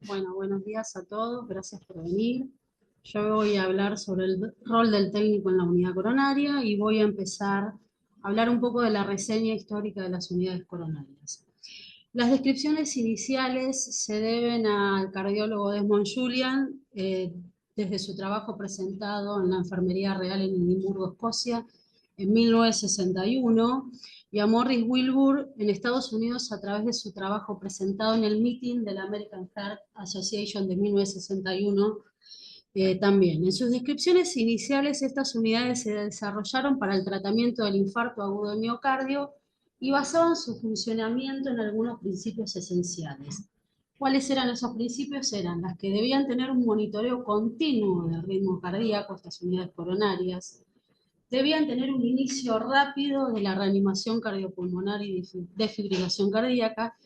Bueno, buenos días a todos, gracias por venir. Yo voy a hablar sobre el rol del técnico en la unidad coronaria y voy a empezar a hablar un poco de la reseña histórica de las unidades coronarias. Las descripciones iniciales se deben al cardiólogo Desmond Julian, desde su trabajo presentado en la Enfermería Real en Edimburgo, Escocia, en 1961, y a Morris Wilbur en Estados Unidos a través de su trabajo presentado en el Meeting de la American Heart Association de 1961 también. En sus descripciones iniciales, estas unidades se desarrollaron para el tratamiento del infarto agudo de miocardio y basaban su funcionamiento en algunos principios esenciales. ¿Cuáles eran esos principios? Eran las que debían tener un monitoreo continuo del ritmo cardíaco, estas unidades coronarias, debían tener un inicio rápido de la reanimación cardiopulmonar y desfibrilación cardíaca,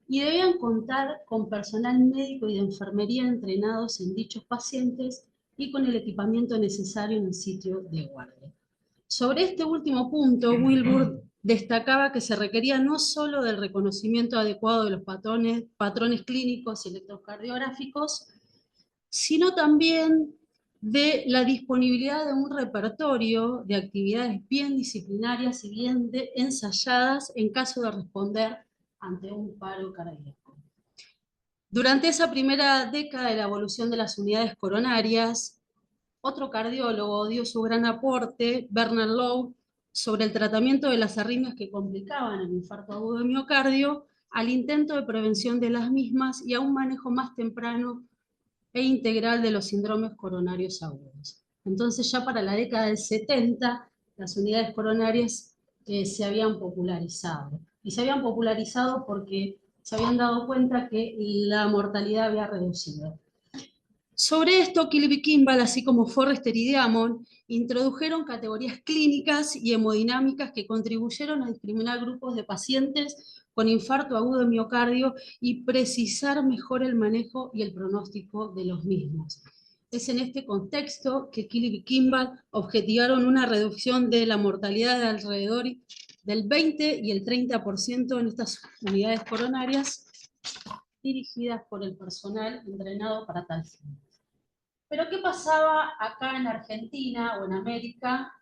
y debían contar con personal médico y de enfermería entrenados en dichos pacientes y con el equipamiento necesario en el sitio de guardia. Sobre este último punto, Wilbur destacaba que se requería no solo del reconocimiento adecuado de los patrones clínicos y electrocardiográficos, sino también de la disponibilidad de un repertorio de actividades bien disciplinarias y bien ensayadas en caso de responder ante un paro cardíaco. Durante esa primera década de la evolución de las unidades coronarias, otro cardiólogo dio su gran aporte, Bernard Lowe, sobre el tratamiento de las arritmias que complicaban el infarto agudo de miocardio, al intento de prevención de las mismas y a un manejo más temprano e integral de los síndromes coronarios agudos. Entonces ya para la década del 70 las unidades coronarias se habían popularizado. Y se habían popularizado porque se habían dado cuenta que la mortalidad había reducido. Sobre esto, Kilby Kimball, así como Forrester y Diamond, introdujeron categorías clínicas y hemodinámicas que contribuyeron a discriminar grupos de pacientes con infarto agudo de miocardio y precisar mejor el manejo y el pronóstico de los mismos. Es en este contexto que Kilby Kimball objetivaron una reducción de la mortalidad de alrededor del 20 y el 30% en estas unidades coronarias dirigidas por el personal entrenado para tal fin. Pero ¿qué pasaba acá en Argentina o en América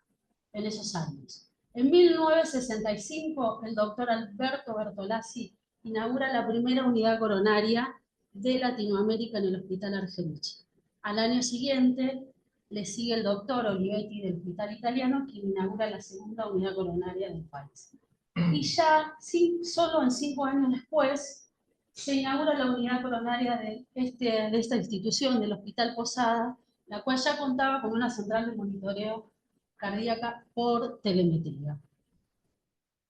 en esos años? En 1965, el doctor Alberto Bertolazzi inaugura la primera unidad coronaria de Latinoamérica en el Hospital Argenici. Al año siguiente le sigue el doctor Olivetti del Hospital Italiano, quien inaugura la segunda unidad coronaria del país. Y ya solo en 5 años después se inaugura la unidad coronaria de esta institución, del Hospital Posada, la cual ya contaba con una central de monitoreo cardíaca por telemetría.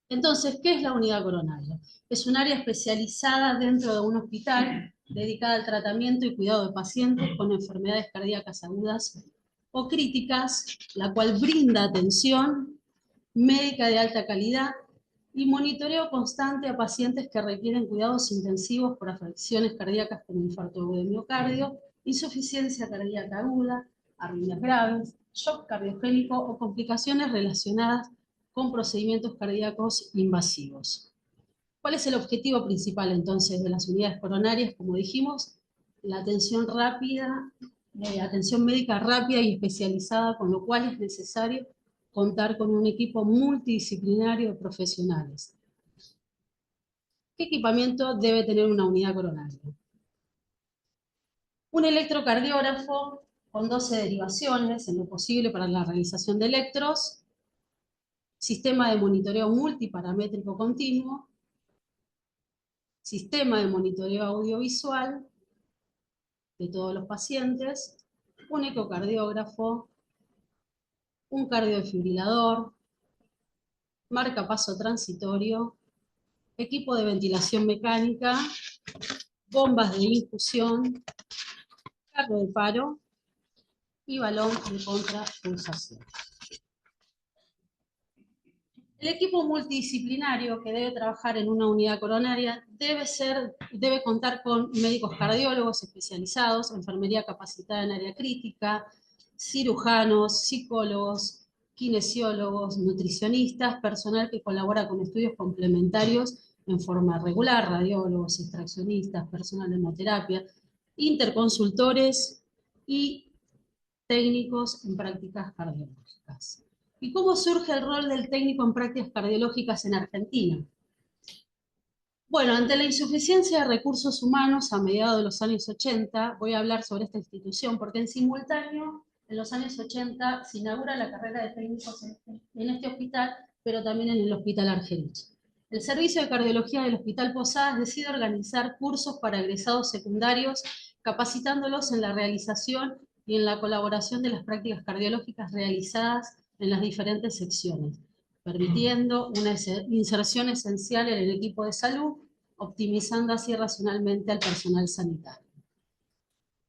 Entonces, ¿qué es la unidad coronaria? Es un área especializada dentro de un hospital dedicada al tratamiento y cuidado de pacientes con enfermedades cardíacas agudas o críticas, la cual brinda atención médica de alta calidad y monitoreo constante a pacientes que requieren cuidados intensivos por afecciones cardíacas como infarto agudo de miocardio, insuficiencia cardíaca aguda, arritmias graves, shock cardiogénico o complicaciones relacionadas con procedimientos cardíacos invasivos. ¿Cuál es el objetivo principal entonces de las unidades coronarias? Como dijimos, la atención rápida, atención médica rápida y especializada, con lo cual es necesario contar con un equipo multidisciplinario de profesionales. ¿Qué equipamiento debe tener una unidad coronaria? Un electrocardiógrafo con 12 derivaciones, en lo posible para la realización de electros, sistema de monitoreo multiparamétrico continuo, sistema de monitoreo audiovisual de todos los pacientes, un ecocardiógrafo, un cardiofibrilador, marcapaso transitorio, equipo de ventilación mecánica, bombas de infusión, carro de paro y balón de contrapulsación. El equipo multidisciplinario que debe trabajar en una unidad coronaria debe contar con médicos cardiólogos especializados, enfermería capacitada en área crítica, cirujanos, psicólogos, kinesiólogos, nutricionistas, personal que colabora con estudios complementarios en forma regular, radiólogos, extraccionistas, personal de hemoterapia, interconsultores y técnicos en prácticas cardiológicas. ¿Y cómo surge el rol del técnico en prácticas cardiológicas en Argentina? Bueno, ante la insuficiencia de recursos humanos a mediados de los años 80, voy a hablar sobre esta institución, porque en simultáneo, en los años 80, se inaugura la carrera de técnicos en este hospital, pero también en el Hospital Argerich. El Servicio de Cardiología del Hospital Posadas decide organizar cursos para egresados secundarios, capacitándolos en la realización y en la colaboración de las prácticas cardiológicas realizadas en las diferentes secciones, permitiendo una inserción esencial en el equipo de salud, optimizando así racionalmente al personal sanitario.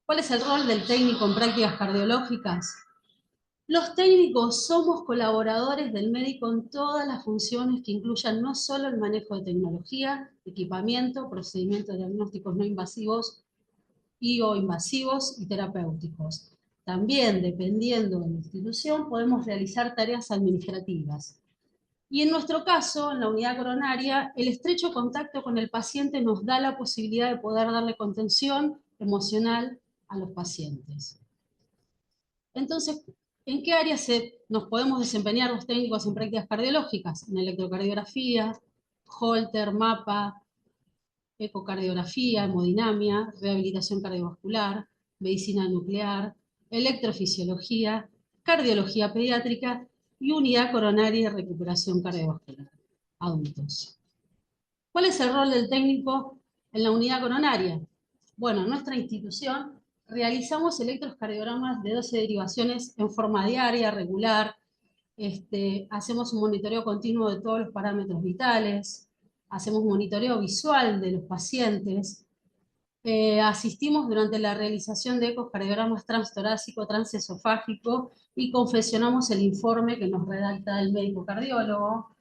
¿Cuál es el rol del técnico en prácticas cardiológicas? Los técnicos somos colaboradores del médico en todas las funciones que incluyan no solo el manejo de tecnología, equipamiento, procedimientos diagnósticos no invasivos y o invasivos y terapéuticos. También, dependiendo de la institución, podemos realizar tareas administrativas. Y en nuestro caso, en la unidad coronaria, el estrecho contacto con el paciente nos da la posibilidad de poder darle contención emocional a los pacientes. Entonces, ¿en qué áreas nos podemos desempeñar los técnicos en prácticas cardiológicas? En electrocardiografía, Holter, mapa, ecocardiografía, hemodinamia, rehabilitación cardiovascular, medicina nuclear, electrofisiología, cardiología pediátrica y unidad coronaria de recuperación cardiovascular, adultos. ¿Cuál es el rol del técnico en la unidad coronaria? Bueno, en nuestra institución realizamos electrocardiogramas de 12 derivaciones en forma diaria, regular, hacemos un monitoreo continuo de todos los parámetros vitales, hacemos monitoreo visual de los pacientes, asistimos durante la realización de ecocardiogramas transtorácico, transesofágico y confeccionamos el informe que nos redacta el médico cardiólogo.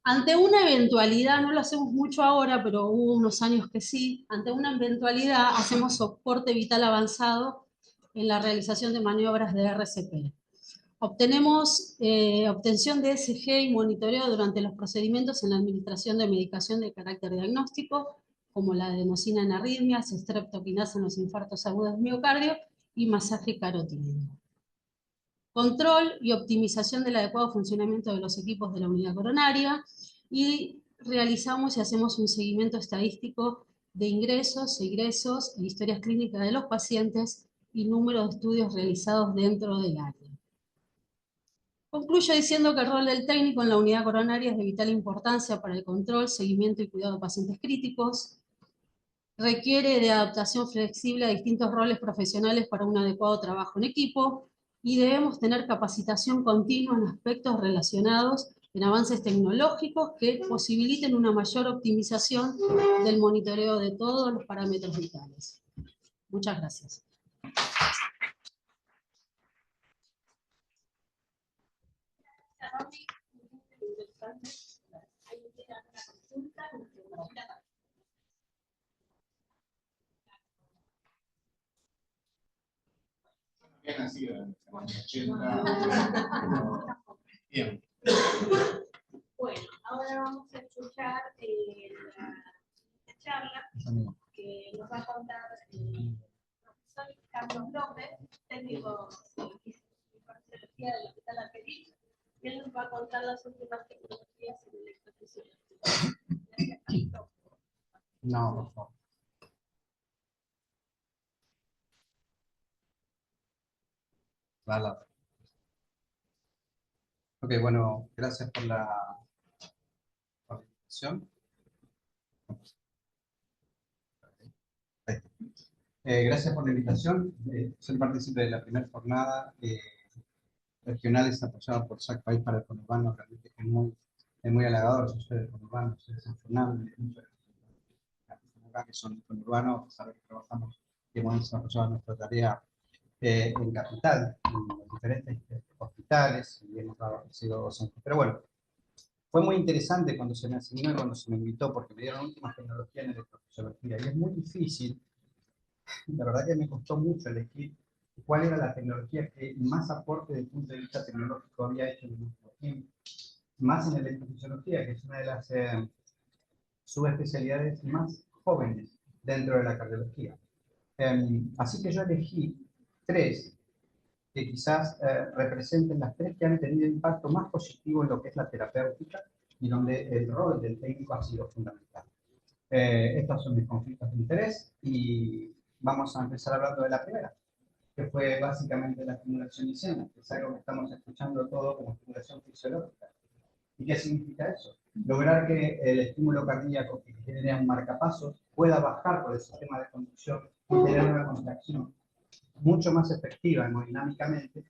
Ante una eventualidad, no lo hacemos mucho ahora, pero hubo unos años que sí, ante una eventualidad hacemos soporte vital avanzado en la realización de maniobras de RCP. Obtenemos obtención de ECG y monitoreo durante los procedimientos en la administración de medicación de carácter diagnóstico, como la adenosina en arritmias, streptokinasa en los infartos agudos de miocardio y masaje carotídeo. Control y optimización del adecuado funcionamiento de los equipos de la unidad coronaria, y realizamos y hacemos un seguimiento estadístico de ingresos, egresos, historias clínicas de los pacientes y número de estudios realizados dentro del área. Concluyo diciendo que el rol del técnico en la unidad coronaria es de vital importancia para el control, seguimiento y cuidado de pacientes críticos. Requiere de adaptación flexible a distintos roles profesionales para un adecuado trabajo en equipo, y debemos tener capacitación continua en aspectos relacionados en avances tecnológicos que posibiliten una mayor optimización del monitoreo de todos los parámetros vitales. Muchas gracias. Había nacido en los 80. Bien. Bueno, ahora vamos a escuchar la charla que nos va a contar el profesor Carlos López, técnico de cardiología del Hospital Argerich, y él nos va a contar las últimas tecnologías en electrofisiología. Gracias, Carlos. No, por favor. Vale. Ok, bueno, gracias por la invitación. Gracias por la invitación. Soy partícipe de la primera jornada regionales apoyada por SAC País para el conurbano. Realmente es muy halagador. Yo soy del conurbano, soy de San Fernando, y muchos acá que son conurbanos, a pesar de que trabajamos y hemos desarrollado nuestra tarea en Capital, en los diferentes hospitales, y hemos sido docentes. Pero bueno, fue muy interesante cuando se me asignó y cuando se me invitó, porque me dieron últimas tecnologías en electrofisiología, y es muy difícil, la verdad que me costó mucho elegir cuál era la tecnología que más aporte desde el punto de vista tecnológico había hecho en nuestro tiempo, más en electrofisiología, que es una de las subespecialidades más jóvenes dentro de la cardiología. Así que yo elegí 3 que quizás representen las 3 que han tenido impacto más positivo en lo que es la terapéutica y donde el rol del técnico ha sido fundamental. Estos son mis conflictos de interés y vamos a empezar hablando de la primera, que fue básicamente la estimulación isquiana, que es algo que estamos escuchando todo como estimulación fisiológica. ¿Y qué significa eso? Lograr que el estímulo cardíaco que genera un marcapasos pueda bajar por el sistema de conducción y tener una contracción mucho más efectiva hemodinámicamente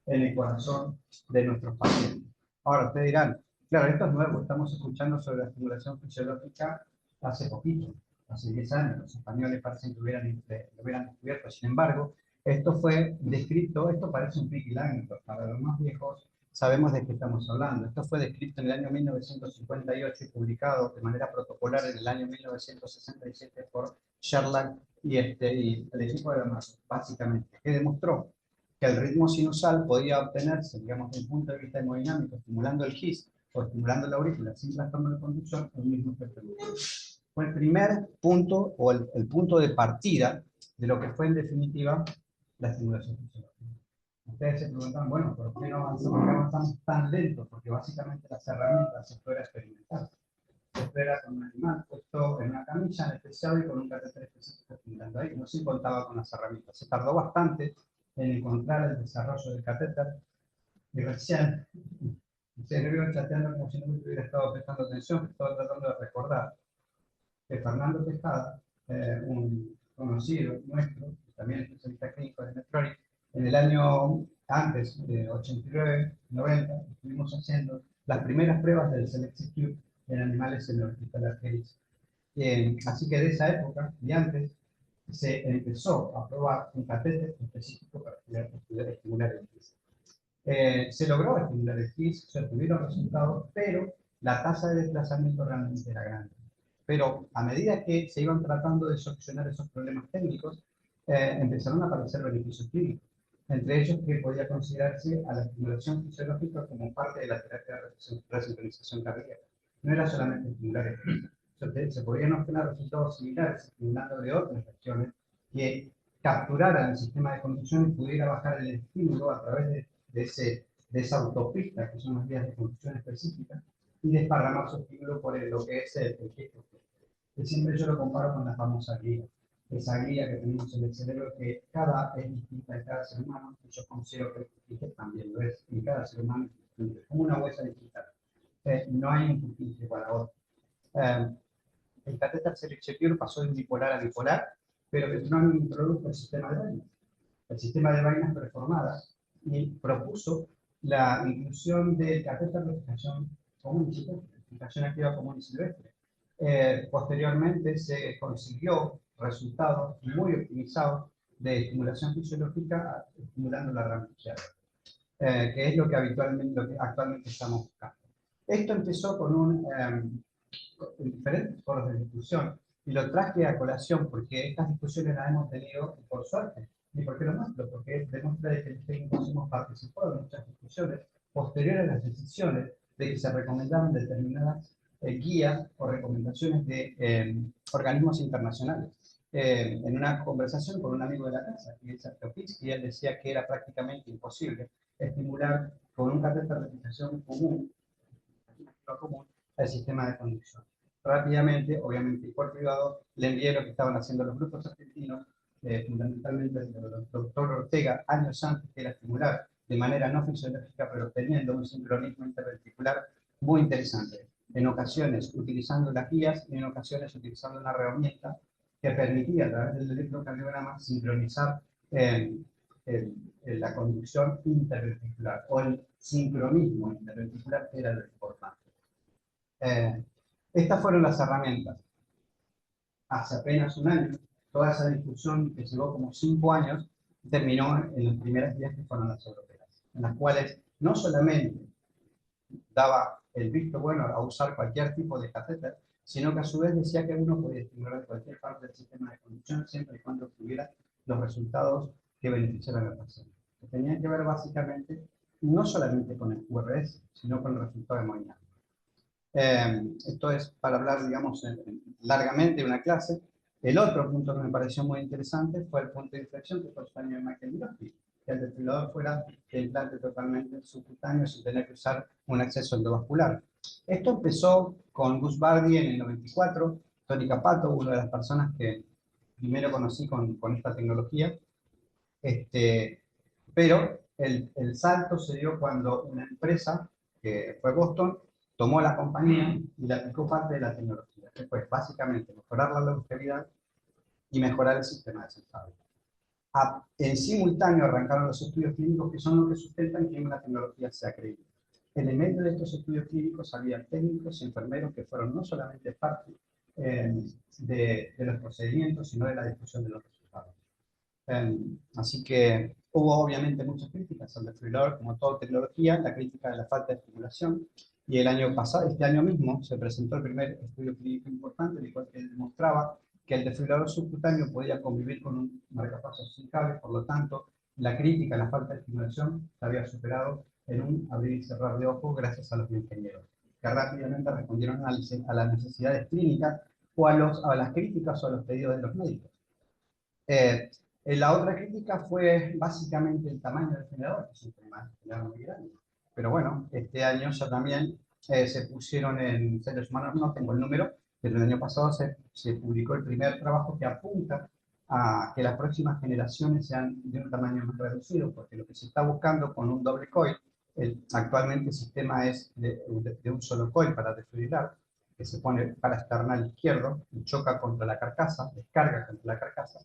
en el corazón de nuestros pacientes. Ahora, ustedes dirán, claro, esto es nuevo, estamos escuchando sobre la estimulación fisiológica hace poquito, hace 10 años, los españoles parecen que lo hubieran descubierto, sin embargo, esto fue descrito, esto parece un Peaky Blinders, para los más viejos sabemos de qué estamos hablando. Esto fue descrito en el año 1958 y publicado de manera protocolar en el año 1967 por Sherlock y el equipo de Damasco, básicamente, que demostró que el ritmo sinusal podía obtenerse, digamos, desde el punto de vista hemodinámico, estimulando el GIS o estimulando la aurícula sin trastorno de conducción, el mismo efecto. Fue el primer punto o el punto de partida de lo que fue en definitiva la estimulación fisiológica. Ustedes se preguntan, bueno, ¿por qué no avanzamos tan lento? Porque básicamente las herramientas se fuera experimental. Se fuera con un animal puesto en una camilla anestesiado y con un catéter específico estimulando ahí. No se contaba con las herramientas. Se tardó bastante en encontrar el desarrollo del catéter. Y recién, ustedes me vieron chateando como si no me hubiera estado prestando atención, que estaba tratando de recordar que Fernando Tejada, un conocido nuestro, que también es especialista clínico de Medtronic, en el año antes de 89-90, estuvimos haciendo las primeras pruebas del Selective Cube en animales en el hospital Argelis. Así que de esa época y antes se empezó a probar un catéter específico para estimular el GIS. Se logró estimular el GIS, se obtuvieron resultados, pero la tasa de desplazamiento realmente era grande. Pero a medida que se iban tratando de solucionar esos problemas técnicos, empezaron a aparecer beneficios clínicos. Entre ellos que podía considerarse a la estimulación fisiológica como parte de la terapia de resincronización cardíaca. No era solamente estimular el se podían obtener resultados similares estimulando de otras regiones que capturaran el sistema de conducción y pudiera bajar el estímulo a través de esa autopista, que son las vías de conducción específicas, y desparramar su estímulo por lo que es el gesto. Que siempre yo lo comparo con la famosa guía. Esa guía que tenemos en el cerebro que es distinta en cada ser humano, y yo considero que el también lo es, en cada ser humano es como una huesa digital. No hay un pupil igual a otro. El catéter Selective pasó de bipolar a bipolar, pero que no introdujo el sistema de vainas. El sistema de vainas reformadas y propuso la inclusión del catéter de fijación común y silvestre, fijación activa común y silvestre. Posteriormente se consiguió resultados muy optimizados de estimulación fisiológica estimulando la rama izquierda, que es lo que actualmente estamos buscando. Esto empezó con diferentes foros de discusión y lo traje a colación porque estas discusiones las hemos tenido por suerte. ¿Y por qué lo muestro? Porque demuestra que los técnicos hemos participado en muchas discusiones posteriores a las decisiones de que se recomendaban determinadas guías o recomendaciones de organismos internacionales. En una conversación con un amigo de la casa, que es Sergio Pitts, y él decía que era prácticamente imposible estimular con un catéter de fijación común el sistema de conducción. Rápidamente, obviamente, y por privado, le envié lo que estaban haciendo los grupos argentinos, fundamentalmente el doctor Ortega, años antes, que era estimular de manera no fisiológica, pero teniendo un sincronismo interventricular muy interesante. En ocasiones utilizando las guías y en ocasiones utilizando una herramienta que permitía a través del electrocardiograma sincronizar la conducción interventricular o el sincronismo interventricular, que era lo importante. Estas fueron las herramientas. Hace apenas un año, toda esa discusión que llevó como 5 años terminó en las primeras guías que fueron las europeas, en las cuales no solamente daba el visto bueno a usar cualquier tipo de catéter, sino que a su vez decía que uno podía estimular cualquier parte del sistema de conducción siempre y cuando tuviera los resultados que beneficiaran al paciente. Que tenían que ver básicamente no solamente con el QRS, sino con el resultado hemodinámico. Esto es para hablar, digamos, largamente de una clase. El otro punto que me pareció muy interesante fue el punto de inflexión que fue el sueño de Michael Miroski, que el desfibrilador fuera el implante totalmente subcutáneo sin tener que usar un acceso endovascular. Esto empezó con Gus Bardi en el 94, Tony Capato, una de las personas que primero conocí con esta tecnología, pero el salto se dio cuando una empresa, que fue Boston, tomó la compañía y le aplicó parte de la tecnología, que fue básicamente mejorar la longevidad y mejorar el sistema de sensado. En simultáneo arrancaron los estudios clínicos que son los que sustentan que una tecnología sea creíble. En el medio de estos estudios clínicos había técnicos y enfermeros que fueron no solamente parte de los procedimientos, sino de la discusión de los resultados. Así que hubo obviamente muchas críticas al desfibrilador, como toda tecnología, la crítica de la falta de estimulación. Y el año pasado, este año mismo, se presentó el primer estudio clínico importante, en el cual demostraba que el desfibrilador subcutáneo podía convivir con un marcapasos sin cable, por lo tanto, la crítica a la falta de estimulación se había superado en un abrir y cerrar de ojos gracias a los ingenieros, que rápidamente respondieron a las necesidades clínicas o a las críticas o a los pedidos de los médicos. La otra crítica fue básicamente el tamaño del generador, que es un tema muy grande. Pero bueno, este año ya también se pusieron en seres humanos, no tengo el número, pero el año pasado se publicó el primer trabajo que apunta a que las próximas generaciones sean de un tamaño más reducido, porque lo que se está buscando con un doble coil, actualmente el sistema es de un solo coil para desfibrilar, que se pone para external izquierdo y choca contra la carcasa, descarga contra la carcasa.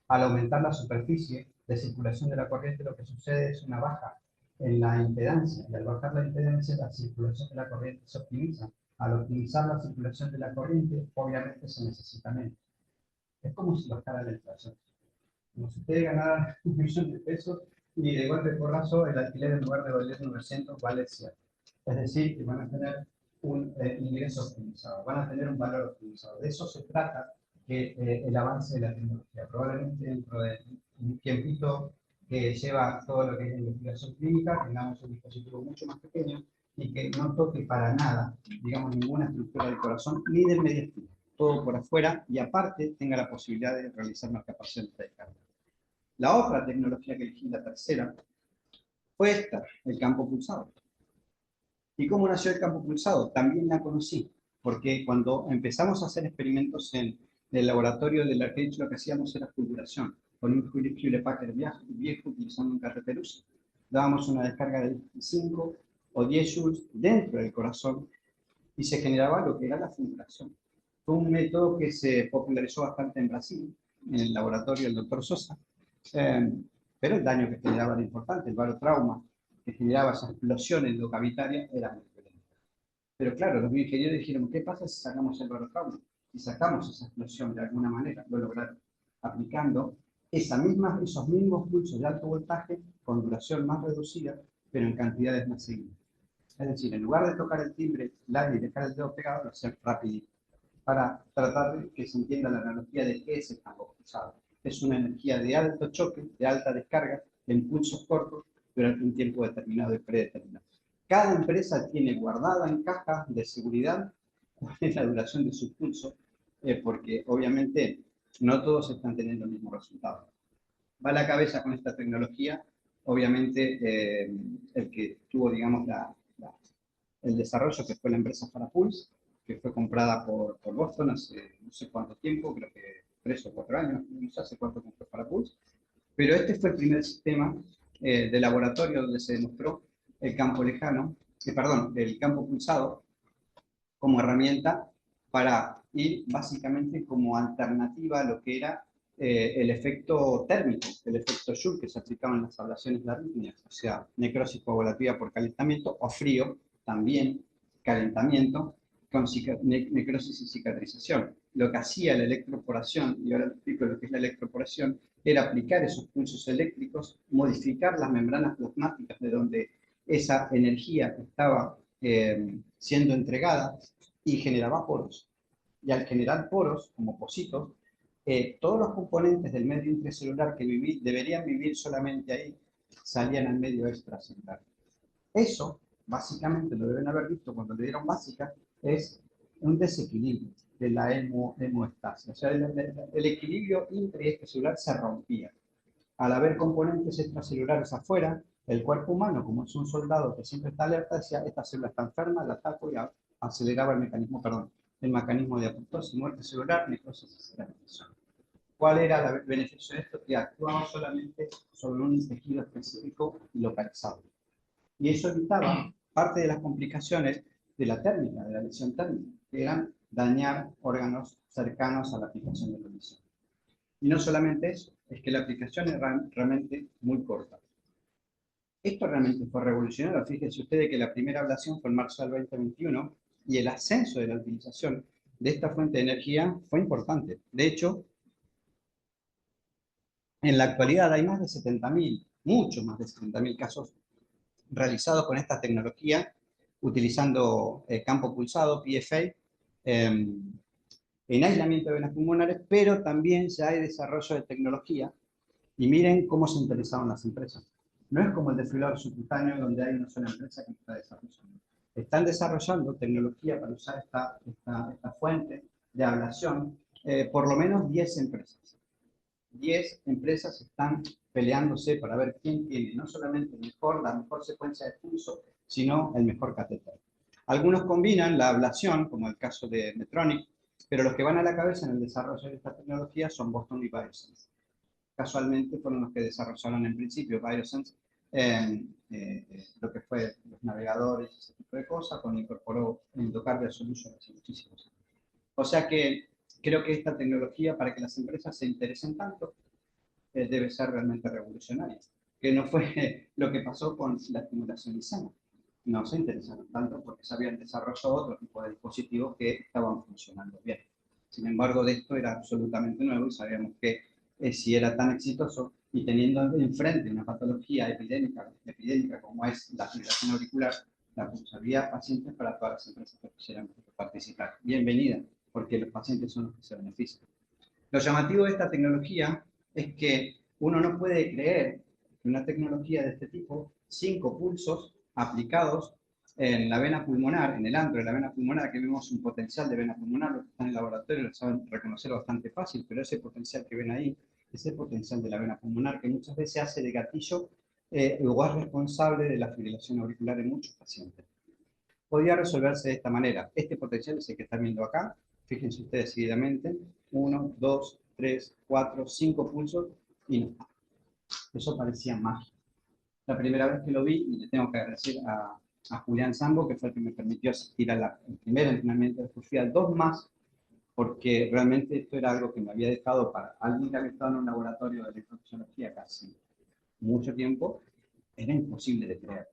Al aumentar la superficie de circulación de la corriente, lo que sucede es una baja en la impedancia, y al bajar la impedancia, la circulación de la corriente se optimiza. Al optimizar la circulación de la corriente, obviamente se necesita menos. Es como si bajara la inflación. Como si ustedes ganaran 1.000.000 de pesos y de golpe de porrazo el alquiler en lugar de valer 900 vale 100. Es decir, que van a tener un ingreso optimizado, van a tener un valor optimizado. De eso se trata el avance de la tecnología. Probablemente dentro de un tiempito que lleva todo lo que es la investigación clínica, tengamos un dispositivo mucho más pequeño y que no toque para nada, digamos, ninguna estructura del corazón ni del mediastino. Todo por afuera y aparte tenga la posibilidad de realizar marcapasos de carga. La otra tecnología que elegí, la tercera, fue esta, el campo pulsado. ¿Y cómo nació el campo pulsado? También la conocí, porque cuando empezamos a hacer experimentos en el laboratorio de la Arcade, lo que hacíamos era fulguración, con un Hewlett Packard viejo utilizando un carreteruso. Dábamos una descarga de 5 o 10 joules dentro del corazón y se generaba lo que era la fulguración. Fue un método que se popularizó bastante en Brasil, en el laboratorio del doctor Sosa, pero el daño que generaba era importante, el barotrauma que generaba esa explosión endocavitaria era muy violenta. Pero claro, los bioingenieros dijeron, ¿qué pasa si sacamos el barotrauma? Si sacamos esa explosión de alguna manera, lo lograron, aplicando esos mismos pulsos de alto voltaje con duración más reducida, pero en cantidades más seguidas. Es decir, en lugar de tocar el timbre, y dejar el dedo pegado, lo hacen rapidito, para tratar de que se entienda la analogía de qué es el campo pulsado. Es una energía de alto choque, de alta descarga, de impulsos cortos, durante un tiempo determinado y predeterminado. Cada empresa tiene guardada en cajas de seguridad cuál es la duración de su pulso, porque obviamente no todos están teniendo el mismo resultado. Va a la cabeza con esta tecnología, obviamente el que tuvo, digamos, el desarrollo, que fue la empresa Farapulse, que fue comprada por Boston hace no sé cuánto tiempo, creo que 3 o 4 años, no sé hace cuánto compró Farapulse, pero este fue el primer sistema de laboratorio donde se demostró el campo lejano, el campo pulsado como herramienta para ir básicamente como alternativa a lo que era el efecto térmico, el efecto Joule que se aplicaba en las ablaciones de arritmias, o sea, necrosis coagulativa por calentamiento o frío, también calentamiento, con necrosis y cicatrización. Lo que hacía la electroporación, y ahora explico lo que es la electroporación, era aplicar esos pulsos eléctricos, modificar las membranas plasmáticas de donde esa energía estaba siendo entregada y generaba poros. Y al generar poros, como pocitos, todos los componentes del medio intracelular que deberían vivir solamente ahí, salían al medio extracelular. Eso, básicamente, lo deben haber visto cuando le dieron básica, es un desequilibrio. de la hemoestasia. O sea, el equilibrio intra y extracelular se rompía. Al haber componentes extracelulares afuera, el cuerpo humano, como es un soldado que siempre está alerta, decía, esta célula está enferma, la ataco y aceleraba el mecanismo de apoptosis, muerte celular, necrosis cerebral. ¿Cuál era el beneficio de esto? Que actuaba solamente sobre un tejido específico y localizado. Y eso evitaba parte de las complicaciones de la térmica, de la lesión térmica, que eran dañar órganos cercanos a la aplicación de la lesión. Y no solamente eso, es que la aplicación es realmente muy corta. Esto realmente fue revolucionario. Fíjense ustedes que la primera ablación fue en marzo del 2021 y el ascenso de la utilización de esta fuente de energía fue importante. De hecho, en la actualidad hay más de 70.000, mucho más de 70.000 casos realizados con esta tecnología, utilizando campo pulsado, PFA, en aislamiento de venas pulmonares, pero también ya hay desarrollo de tecnología. Y miren cómo se interesaron las empresas. No es como el desfibrilador subcutáneo, donde hay una sola empresa que está desarrollando. Están desarrollando tecnología para usar esta fuente de ablación, por lo menos 10 empresas. 10 empresas están peleándose para ver quién tiene no solamente la mejor secuencia de pulso, sino el mejor catéter. Algunos combinan la ablación, como el caso de Medtronic, pero los que van a la cabeza en el desarrollo de esta tecnología son Boston y Biosense. Casualmente fueron los que desarrollaron en principio Biosense lo que fue los navegadores y ese tipo de cosas, cuando incorporó Endocardial Solutions hace muchísimos años. O sea que creo que esta tecnología, para que las empresas se interesen tanto, debe ser realmente revolucionaria. Que no fue lo que pasó con la estimulación insana. No se interesaron tanto porque se habían desarrollado otro tipo de dispositivos que estaban funcionando bien. Sin embargo, de esto era absolutamente nuevo y sabíamos que si era tan exitoso y teniendo enfrente una patología epidémica como es la fibrilación auricular, pues había pacientes para todas las empresas que quisieran participar. Bienvenida, porque los pacientes son los que se benefician. Lo llamativo de esta tecnología es que uno no puede creer que una tecnología de este tipo, 5 pulsos aplicados en la vena pulmonar, en el antro de la vena pulmonar, que vemos un potencial de vena pulmonar, los que están en el laboratorio lo saben reconocer bastante fácil, pero ese potencial que ven ahí es el potencial de la vena pulmonar, que muchas veces hace de gatillo o es responsable de la fibrilación auricular en muchos pacientes. Podría resolverse de esta manera. Este potencial es el que están viendo acá. Fíjense ustedes seguidamente. 1, 2, 3, 4, 5 pulsos y no. Eso parecía magia. La primera vez que lo vi, y le tengo que agradecer a Julián Sambo, que fue el que me permitió asistir al primer entrenamiento, después fui a 2 más, porque realmente esto era algo que me había dejado para alguien que había estado en un laboratorio de electrofisiología casi mucho tiempo, era imposible de creer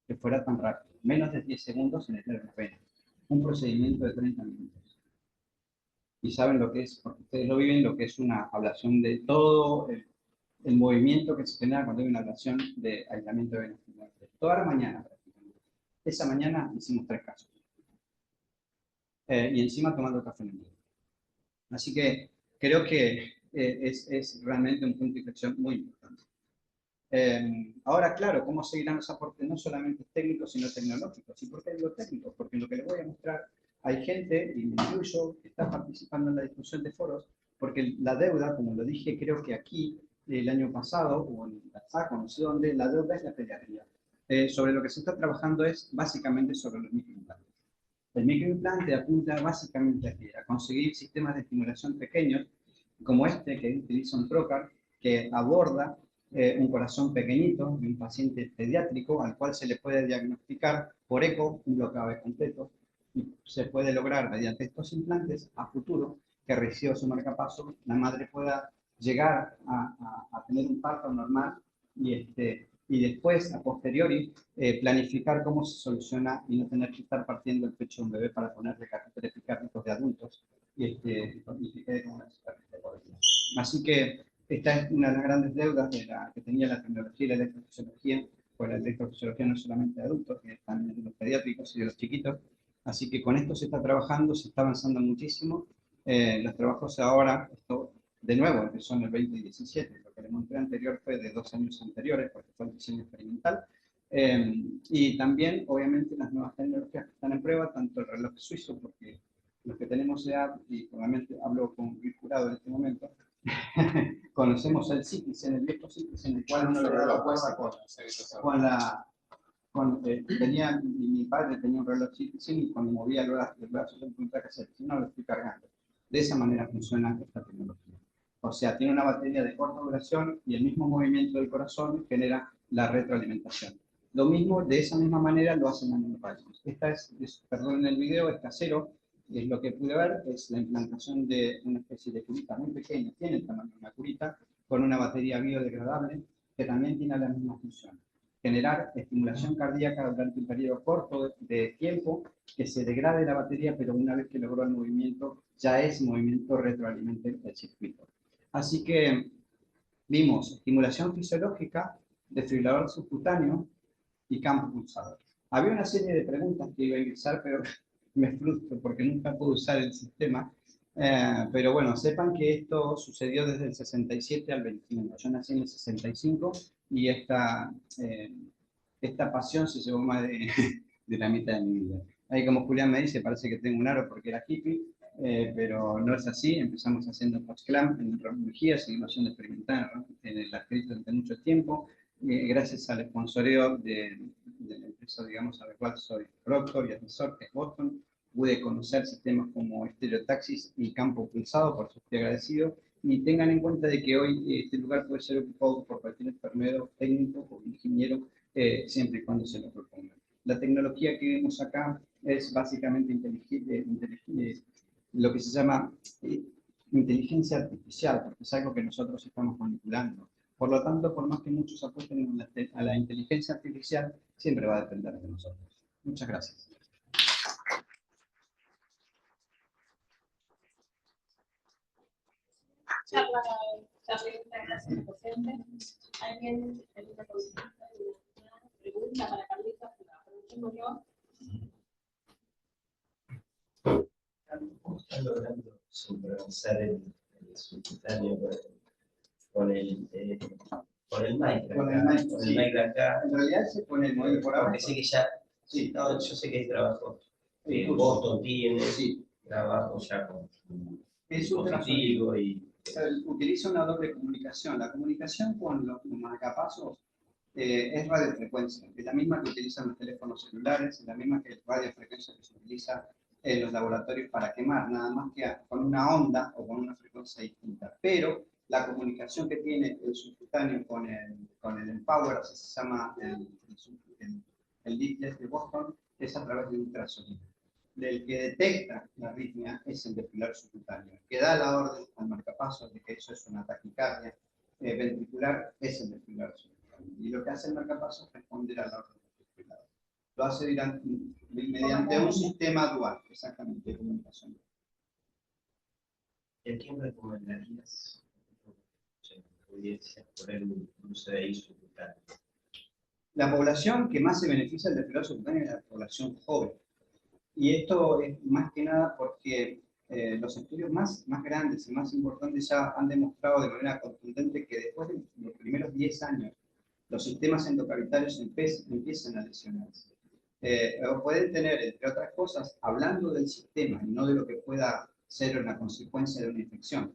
que fuera tan rápido. Menos de 10 segundos en el vena. Un procedimiento de 30 minutos. Y saben lo que es, porque ustedes lo viven, lo que es una ablación de todo el movimiento que se genera cuando hay una ablación de aislamiento de venas pulmonares. Toda la mañana prácticamente. Esa mañana hicimos 3 casos. Y encima tomando café en el día. Así que creo que es realmente un punto de inflexión muy importante. Ahora, claro, ¿cómo seguirán los aportes no solamente técnicos, sino tecnológicos? ¿Y por qué digo técnicos? Porque en lo que les voy a mostrar hay gente, y me incluyo, que está participando en la discusión de foros, porque la deuda, como lo dije, creo que aquí, el año pasado, o en la SAC, no sé dónde, la deuda es la pediatría. Sobre lo que se está trabajando es básicamente sobre los microimplantes. El microimplante apunta básicamente a conseguir sistemas de estimulación pequeños, como este que utiliza un trocar, que aborda un corazón pequeñito de un paciente pediátrico al cual se le puede diagnosticar por eco un bloqueo completo y se puede lograr mediante estos implantes a futuro que reciba su marcapaso, la madre pueda llegar a tener un parto normal y después, a posteriori, planificar cómo se soluciona y no tener que estar partiendo el pecho de un bebé para ponerle catéteres epicárnicos de adultos y que quede como una superficie por vida. Así que esta es una de las grandes deudas que tenía la tecnología y la electrofisiología, pues la electrofisiología no es solamente de adultos, que también de los pediátricos y de los chiquitos. Así que con esto se está trabajando, se está avanzando muchísimo. Los trabajos ahora, esto de nuevo empezó en el 2017, lo que le mostré anterior fue de 2 años anteriores, porque fue el diseño experimental. Y también, obviamente, las nuevas tecnologías que están en prueba, tanto el reloj suizo, porque los que tenemos edad, y probablemente hablo con un jurado en este momento, conocemos el Citizen, el viejo Citizen, en el cual uno le daba cuenta mi padre tenía un reloj Citizen y cuando movía el brazo yo encontraba que si no lo estoy cargando. De esa manera funciona esta tecnología. O sea, tiene una batería de corta duración y el mismo movimiento del corazón genera la retroalimentación. Lo mismo, de esa misma manera lo hacen los neuropáticos. Perdón, en el video es casero, es lo que pude ver, es la implantación de una especie de curita muy pequeña, tiene el tamaño de una curita, con una batería biodegradable que también tiene la misma función. Generar estimulación cardíaca durante un periodo corto de tiempo, que se degrade la batería, pero una vez que logró el movimiento, ya ese movimiento retroalimenta el circuito. Así que vimos estimulación fisiológica, desfibrilador subcutáneo y campo pulsado. Había una serie de preguntas que iba a ingresar, pero me frustro porque nunca pude usar el sistema. Pero bueno, sepan que esto sucedió desde el 67 al 21. Yo nací en el 65 y esta pasión se llevó más de la mitad de mi vida. Ahí como Julián me dice, parece que tengo un aro porque era hippie, pero no es así. Empezamos haciendo post-clamp en neurología, seguimos haciendo experimental en el arterito durante mucho tiempo. Gracias al sponsoreo de la empresa, digamos, a la cual soy proctor y asesor, que es Boston, pude conocer sistemas como estereotaxis y campo pulsado, por eso estoy agradecido, y tengan en cuenta de que hoy este lugar puede ser ocupado por cualquier enfermero, técnico o ingeniero, siempre y cuando se lo proponga. La tecnología que vemos acá es básicamente lo que se llama inteligencia artificial, porque es algo que nosotros estamos manipulando. Por lo tanto, por más que muchos apuesten a la inteligencia artificial, siempre va a depender de nosotros. Muchas gracias. Charla, gracias, docente. ¿Alguien tiene una consulta, una pregunta para Carlita? Pregunto yo. ¿Cómo están logrando sincronizar el subcutáneo con el mic? Con el mic, Con sí. el mic de acá. En realidad se pone el modelo por abajo. Porque sé que ya, Sí, no, yo sé que hay trabajos que Sí. Boston tiene, sí. trabajo ya con Es un dispositivo y utiliza una doble comunicación. La comunicación con los marcapasos es radiofrecuencia, es la misma que utilizan los teléfonos celulares, es la misma que radiofrecuencia que se utiliza en los laboratorios para quemar, nada más que con una onda o con una frecuencia distinta. Pero la comunicación que tiene el subcutáneo con el Empower, así se llama el leaflet de Boston, es a través de ultrasonido. Del que detecta la arritmia es el desfibrilador subcutáneo. El que da la orden al marcapasos de que eso es una taquicardia ventricular es el desfibrilador subcutáneo. Y lo que hace el marcapasos es responder a la orden del desfibrilador. Lo hace mediante un sistema dual, exactamente, de comunicación. ¿Y a quién recomendarías poner un CDI subcutáneo? La población que más se beneficia del desfibrilador subcutáneo es la población joven. Y esto es más que nada porque los estudios más grandes y más importantes ya han demostrado de manera contundente que después de los primeros 10 años los sistemas endocavitarios empiezan a lesionarse. Pueden tener, entre otras cosas, hablando del sistema y no de lo que pueda ser una consecuencia de una infección.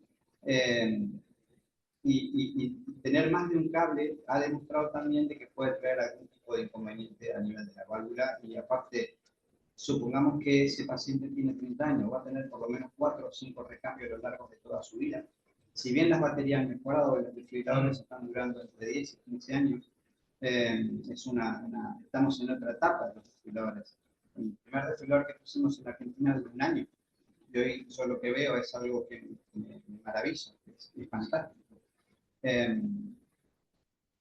Y tener más de un cable ha demostrado también de que puede traer algún tipo de inconveniente a nivel de la válvula y aparte, supongamos que ese paciente tiene 30 años, va a tener por lo menos 4 o 5 recambios a lo largo de toda su vida. Si bien las baterías han mejorado, los desfibriladores están durando entre 10 y 15 años, estamos en otra etapa de los desfibriladores. El primer desfibrilador que pusimos en Argentina duró un año. Y hoy yo lo que veo es algo que me maravilla, es fantástico.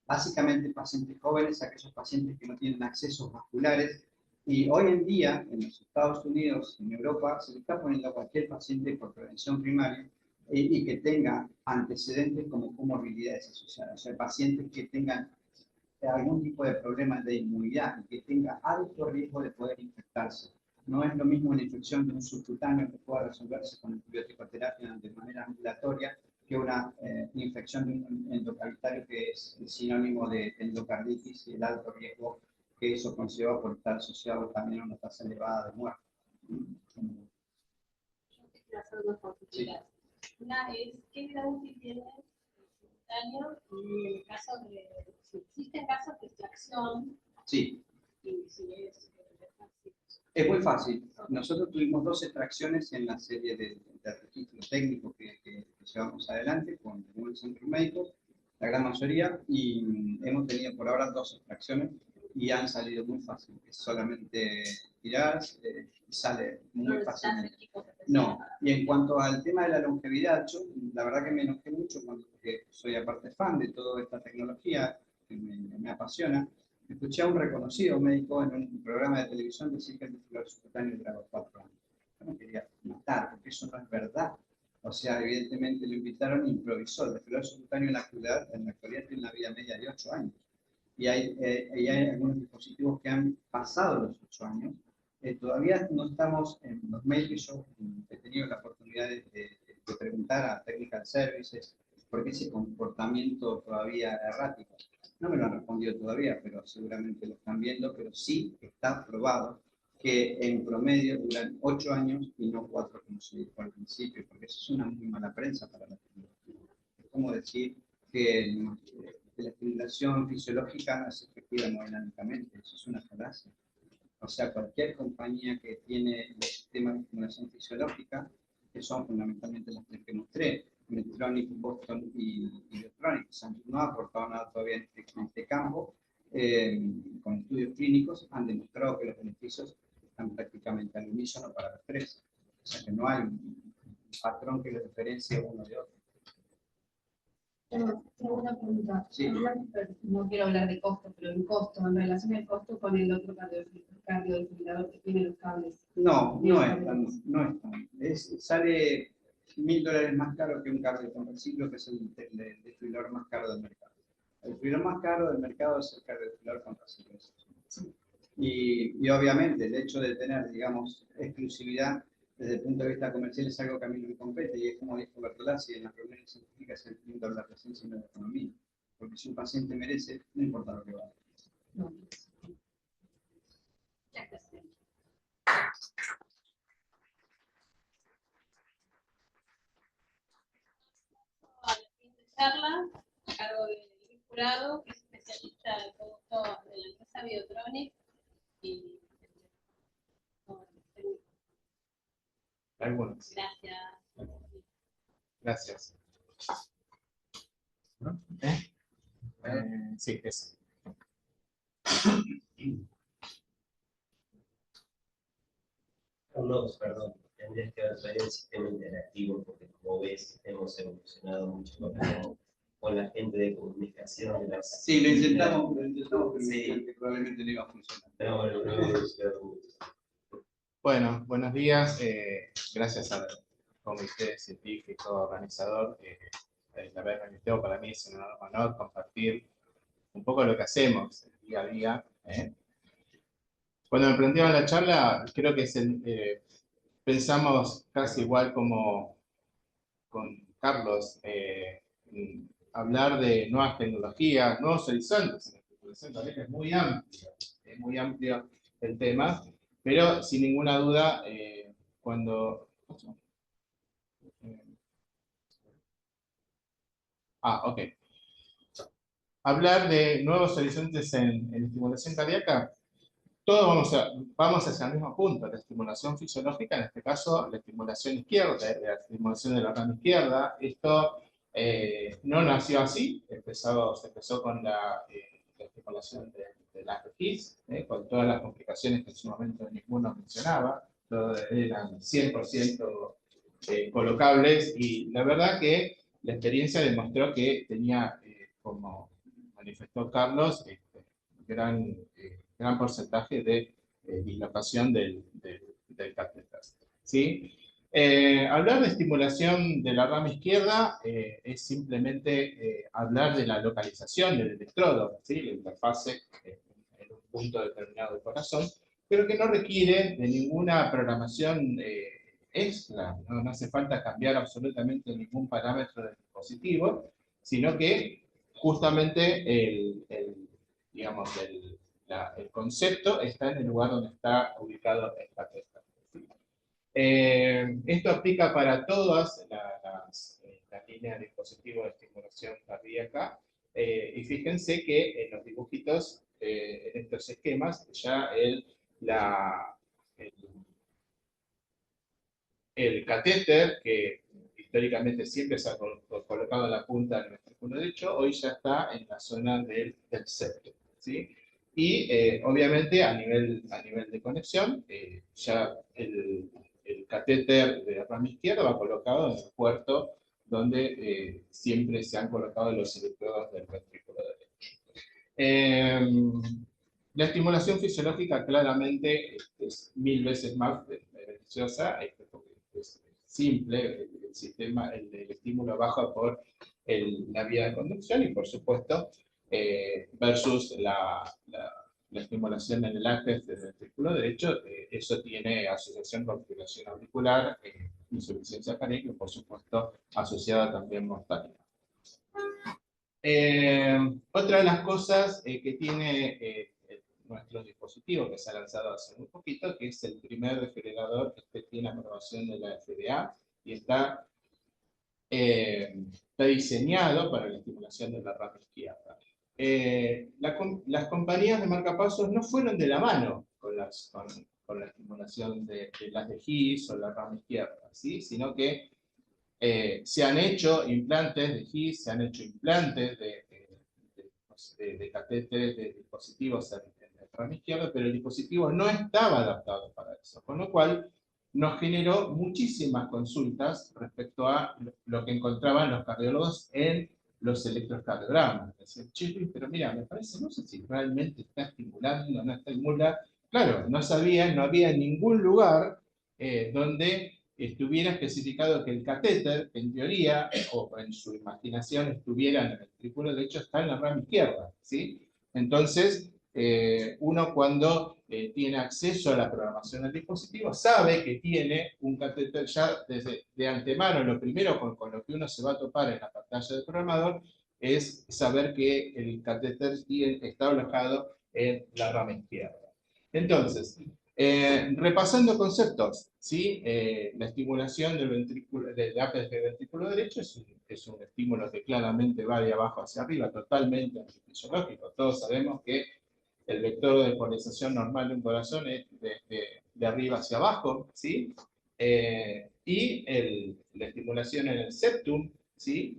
Básicamente pacientes jóvenes, aquellos pacientes que no tienen accesos vasculares, y hoy en día en los Estados Unidos, en Europa, se le está poniendo a cualquier paciente por prevención primaria y que tenga antecedentes como comorbilidades asociadas, o sea, pacientes que tengan algún tipo de problemas de inmunidad y que tenga alto riesgo de poder infectarse. No es lo mismo una infección de un subcutáneo que pueda resolverse con antibiótico-terapia de manera ambulatoria que una infección de un endocavitario que es sinónimo de endocarditis y el alto riesgo que eso conlleva por estar asociado también a una tasa elevada de muerte. quiero hacer dos consultas. Una es, ¿qué vida útil tiene el simultáneo? Y en el caso de, si existen casos de extracción, Sí, y si es es muy fácil. Nosotros tuvimos 2 extracciones en la serie de registro técnico que llevamos adelante con algunos centros médicos, la gran mayoría, y hemos tenido por ahora 2 extracciones y han salido muy fácil. Es solamente tirar, sale muy fácilmente. No, y en cuanto al tema de la longevidad, yo la verdad que me enojé mucho porque soy aparte fan de toda esta tecnología que me apasiona. Escuché a un reconocido médico en un programa de televisión decir que el desfibrilador subcutáneo duraba 4 años. Yo me quería matar, porque eso no es verdad. O sea, evidentemente lo invitaron e improvisó. El desfibrilador subcutáneo en la actualidad tiene una vida media de 8 años. Y hay algunos dispositivos que han pasado los 8 años. Todavía no estamos en los médicos. Yo he tenido la oportunidad de preguntar a Technical Services por qué ese comportamiento todavía errático. No me lo han respondido todavía, pero seguramente lo están viendo, pero sí está probado que en promedio duran 8 años y no 4 como se dijo al principio, porque eso es una muy mala prensa para la tecnología. Es como decir que la estimulación fisiológica no es efectiva hemodinámicamente, eso es una falacia. O sea, cualquier compañía que tiene los sistemas de estimulación fisiológica, que son fundamentalmente las 3 que mostré, Medtronic, Boston y Biotronic, no ha aportado nada todavía en este campo, con estudios clínicos han demostrado que los beneficios están prácticamente al unísono para los 3. O sea que no hay un patrón que los diferencie uno de otro. Tengo una pregunta. Sí. No quiero hablar de costo, pero en costo, en relación al costo con el otro cardiodesfibrilador que tiene los cables. No, no es tan. Sale $1000 más caro que un cable con reciclo, que es el desfibrilador más caro del mercado. El desfibrilador más caro del mercado es el cardiodesfibrilador con reciclo. Sí. Y obviamente el hecho de tener, digamos, exclusividad desde el punto de vista comercial es algo que a mí no me compete, y es como dijo Bertolazzi en las reuniones científicas, el punto de la presencia y no de la economía. Porque si un paciente merece, no importa lo que vale. No. ya que sé. A la siguiente charla, a cargo del jurado, que es especialista en producto de la empresa Biotronic y Algunos. gracias. Gracias. ¿No? Sí, eso. Carlos, perdón, tendrías que haber traído el sistema interactivo porque, como ves, hemos evolucionado mucho con la gente de comunicación. De las... Sí, lo intentamos, pero Sí. que probablemente no iba a funcionar. No, bueno, no hemos evolucionado mucho. Bueno, buenos días. Gracias al comité científico organizador. La verdad que para mí es un honor compartir un poco lo que hacemos día a día. Cuando me planteaban la charla, creo que pensamos casi igual como con Carlos, hablar de nuevas tecnologías, nuevos horizontes. Es muy amplio el tema, pero sin ninguna duda, cuando... ok. Hablar de nuevos horizontes en estimulación cardíaca, todos vamos hacia el mismo punto, la estimulación fisiológica, en este caso la estimulación izquierda, la estimulación de la rama izquierda. Esto no nació así, se empezó con la estimulación de las RGIS, con todas las complicaciones que en su momento ninguno mencionaba, eran 100% colocables, y la verdad que la experiencia demostró que tenía, como manifestó Carlos, gran porcentaje de dislocación del catéter. ¿Sí? Hablar de estimulación de la rama izquierda es simplemente hablar de la localización del electrodo, ¿sí? La interfase en un punto determinado del corazón, pero que no requiere de ninguna programación extra, no hace falta cambiar absolutamente ningún parámetro del dispositivo, sino que justamente digamos, el concepto está en el lugar donde está ubicado el catéter. Esto aplica para todas las líneas de dispositivos de estimulación cardíaca. Y fíjense que en los dibujitos, en estos esquemas, ya el catéter, que históricamente siempre se ha colocado en la punta del ventrículo derecho, hoy ya está en la zona del septum, ¿sí? Y obviamente a nivel de conexión, ya el catéter de la rama izquierda va colocado en el puerto donde siempre se han colocado los electrodos del ventrículo derecho. La estimulación fisiológica claramente es 1000 veces más beneficiosa, porque es simple, el sistema, el estímulo baja por la vía de conducción y por supuesto versus la estimulación en el ápice del ventrículo derecho, eso tiene asociación con fibrilación auricular, insuficiencia cardíaca y por supuesto asociada también mortalidad. Otra de las cosas que tiene nuestro dispositivo que se ha lanzado hace muy poquito, que es el primer refrigerador que tiene aprobación de la FDA y está diseñado para la estimulación de la rama izquierda. Las compañías de marcapasos no fueron de la mano con la estimulación de las de His o la rama izquierda, ¿sí? Sino que se han hecho implantes de His, se han hecho implantes de catéteres, de dispositivos en la rama izquierda, pero el dispositivo no estaba adaptado para eso, con lo cual nos generó muchísimas consultas respecto a lo que encontraban los cardiólogos en los electrocardiogramas. Decían, che, pero mira, me parece, no sé si realmente está estimulando o no está estimulando. Claro, no sabían, no había ningún lugar donde estuviera especificado que el catéter, en teoría, o en su imaginación, estuviera en el ventrículo derecho, está en la rama izquierda, ¿sí? Entonces, uno cuando tiene acceso a la programación del dispositivo, sabe que tiene un catéter ya desde de antemano. Lo primero con lo que uno se va a topar en la pantalla del programador es saber que el catéter está alojado en la rama izquierda. Entonces, repasando conceptos, ¿sí? La estimulación del ápice del ventrículo derecho es un estímulo que claramente va de abajo hacia arriba, totalmente antifisiológico. Todos sabemos que el vector de polarización normal de un corazón es de arriba hacia abajo, ¿sí? Y la estimulación en el septum, ¿sí?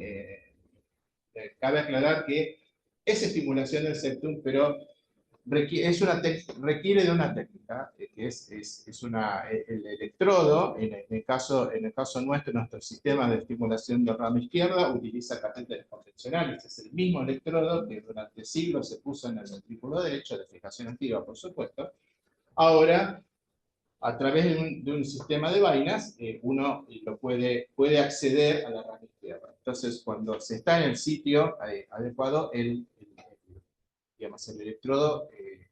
Cabe aclarar que es estimulación del septum, pero requiere de una técnica, que es el electrodo, en el caso nuestro, nuestro sistema de estimulación de rama izquierda utiliza catéteres convencionales, es el mismo electrodo que durante siglos se puso en el ventrículo derecho, de fijación activa, por supuesto. Ahora, a través de un sistema de vainas, uno puede acceder a la rama izquierda. Entonces, cuando se está en el sitio adecuado, digamos, el electrodo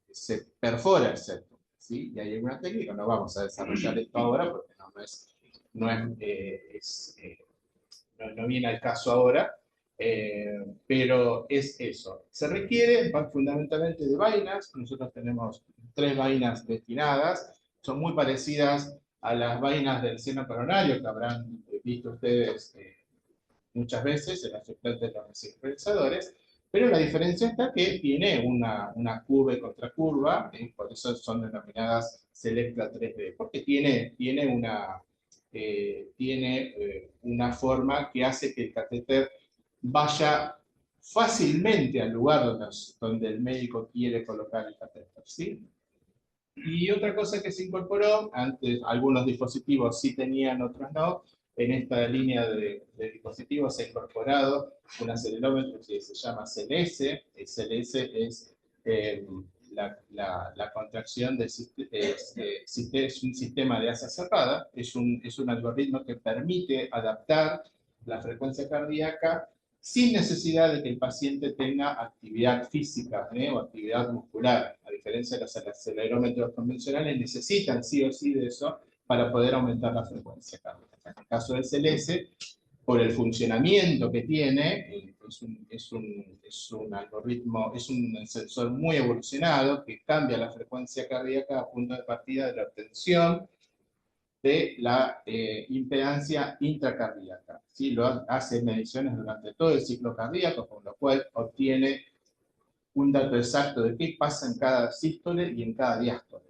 se perfora el septum, ¿sí? Y hay una técnica, no vamos a desarrollar esto ahora porque no viene al caso ahora, pero es eso. Se requiere fundamentalmente de vainas. Nosotros tenemos 3 vainas destinadas, son muy parecidas a las vainas del seno coronario que habrán visto ustedes muchas veces en los implantes de los descentralizadores, pero la diferencia está que tiene una curva y contracurva, por eso son denominadas Selecta 3D, porque tiene una forma que hace que el catéter vaya fácilmente al lugar donde el médico quiere colocar el catéter, ¿sí? Y otra cosa que se incorporó, antes algunos dispositivos sí tenían, otros no, en esta línea de dispositivos se ha incorporado un acelerómetro que se llama CLS. El CLS es la contracción es un sistema de asa cerrada, es un algoritmo que permite adaptar la frecuencia cardíaca sin necesidad de que el paciente tenga actividad física o actividad muscular. A diferencia de los acelerómetros convencionales, necesitan sí o sí de eso para poder aumentar la frecuencia cardíaca. En el caso del CLS, por el funcionamiento que tiene, es un algoritmo, es un sensor muy evolucionado que cambia la frecuencia cardíaca a punto de partida de la obtención de la impedancia intracardíaca. ¿Sí? Hace mediciones durante todo el ciclo cardíaco, con lo cual obtiene un dato exacto de qué pasa en cada sístole y en cada diástole.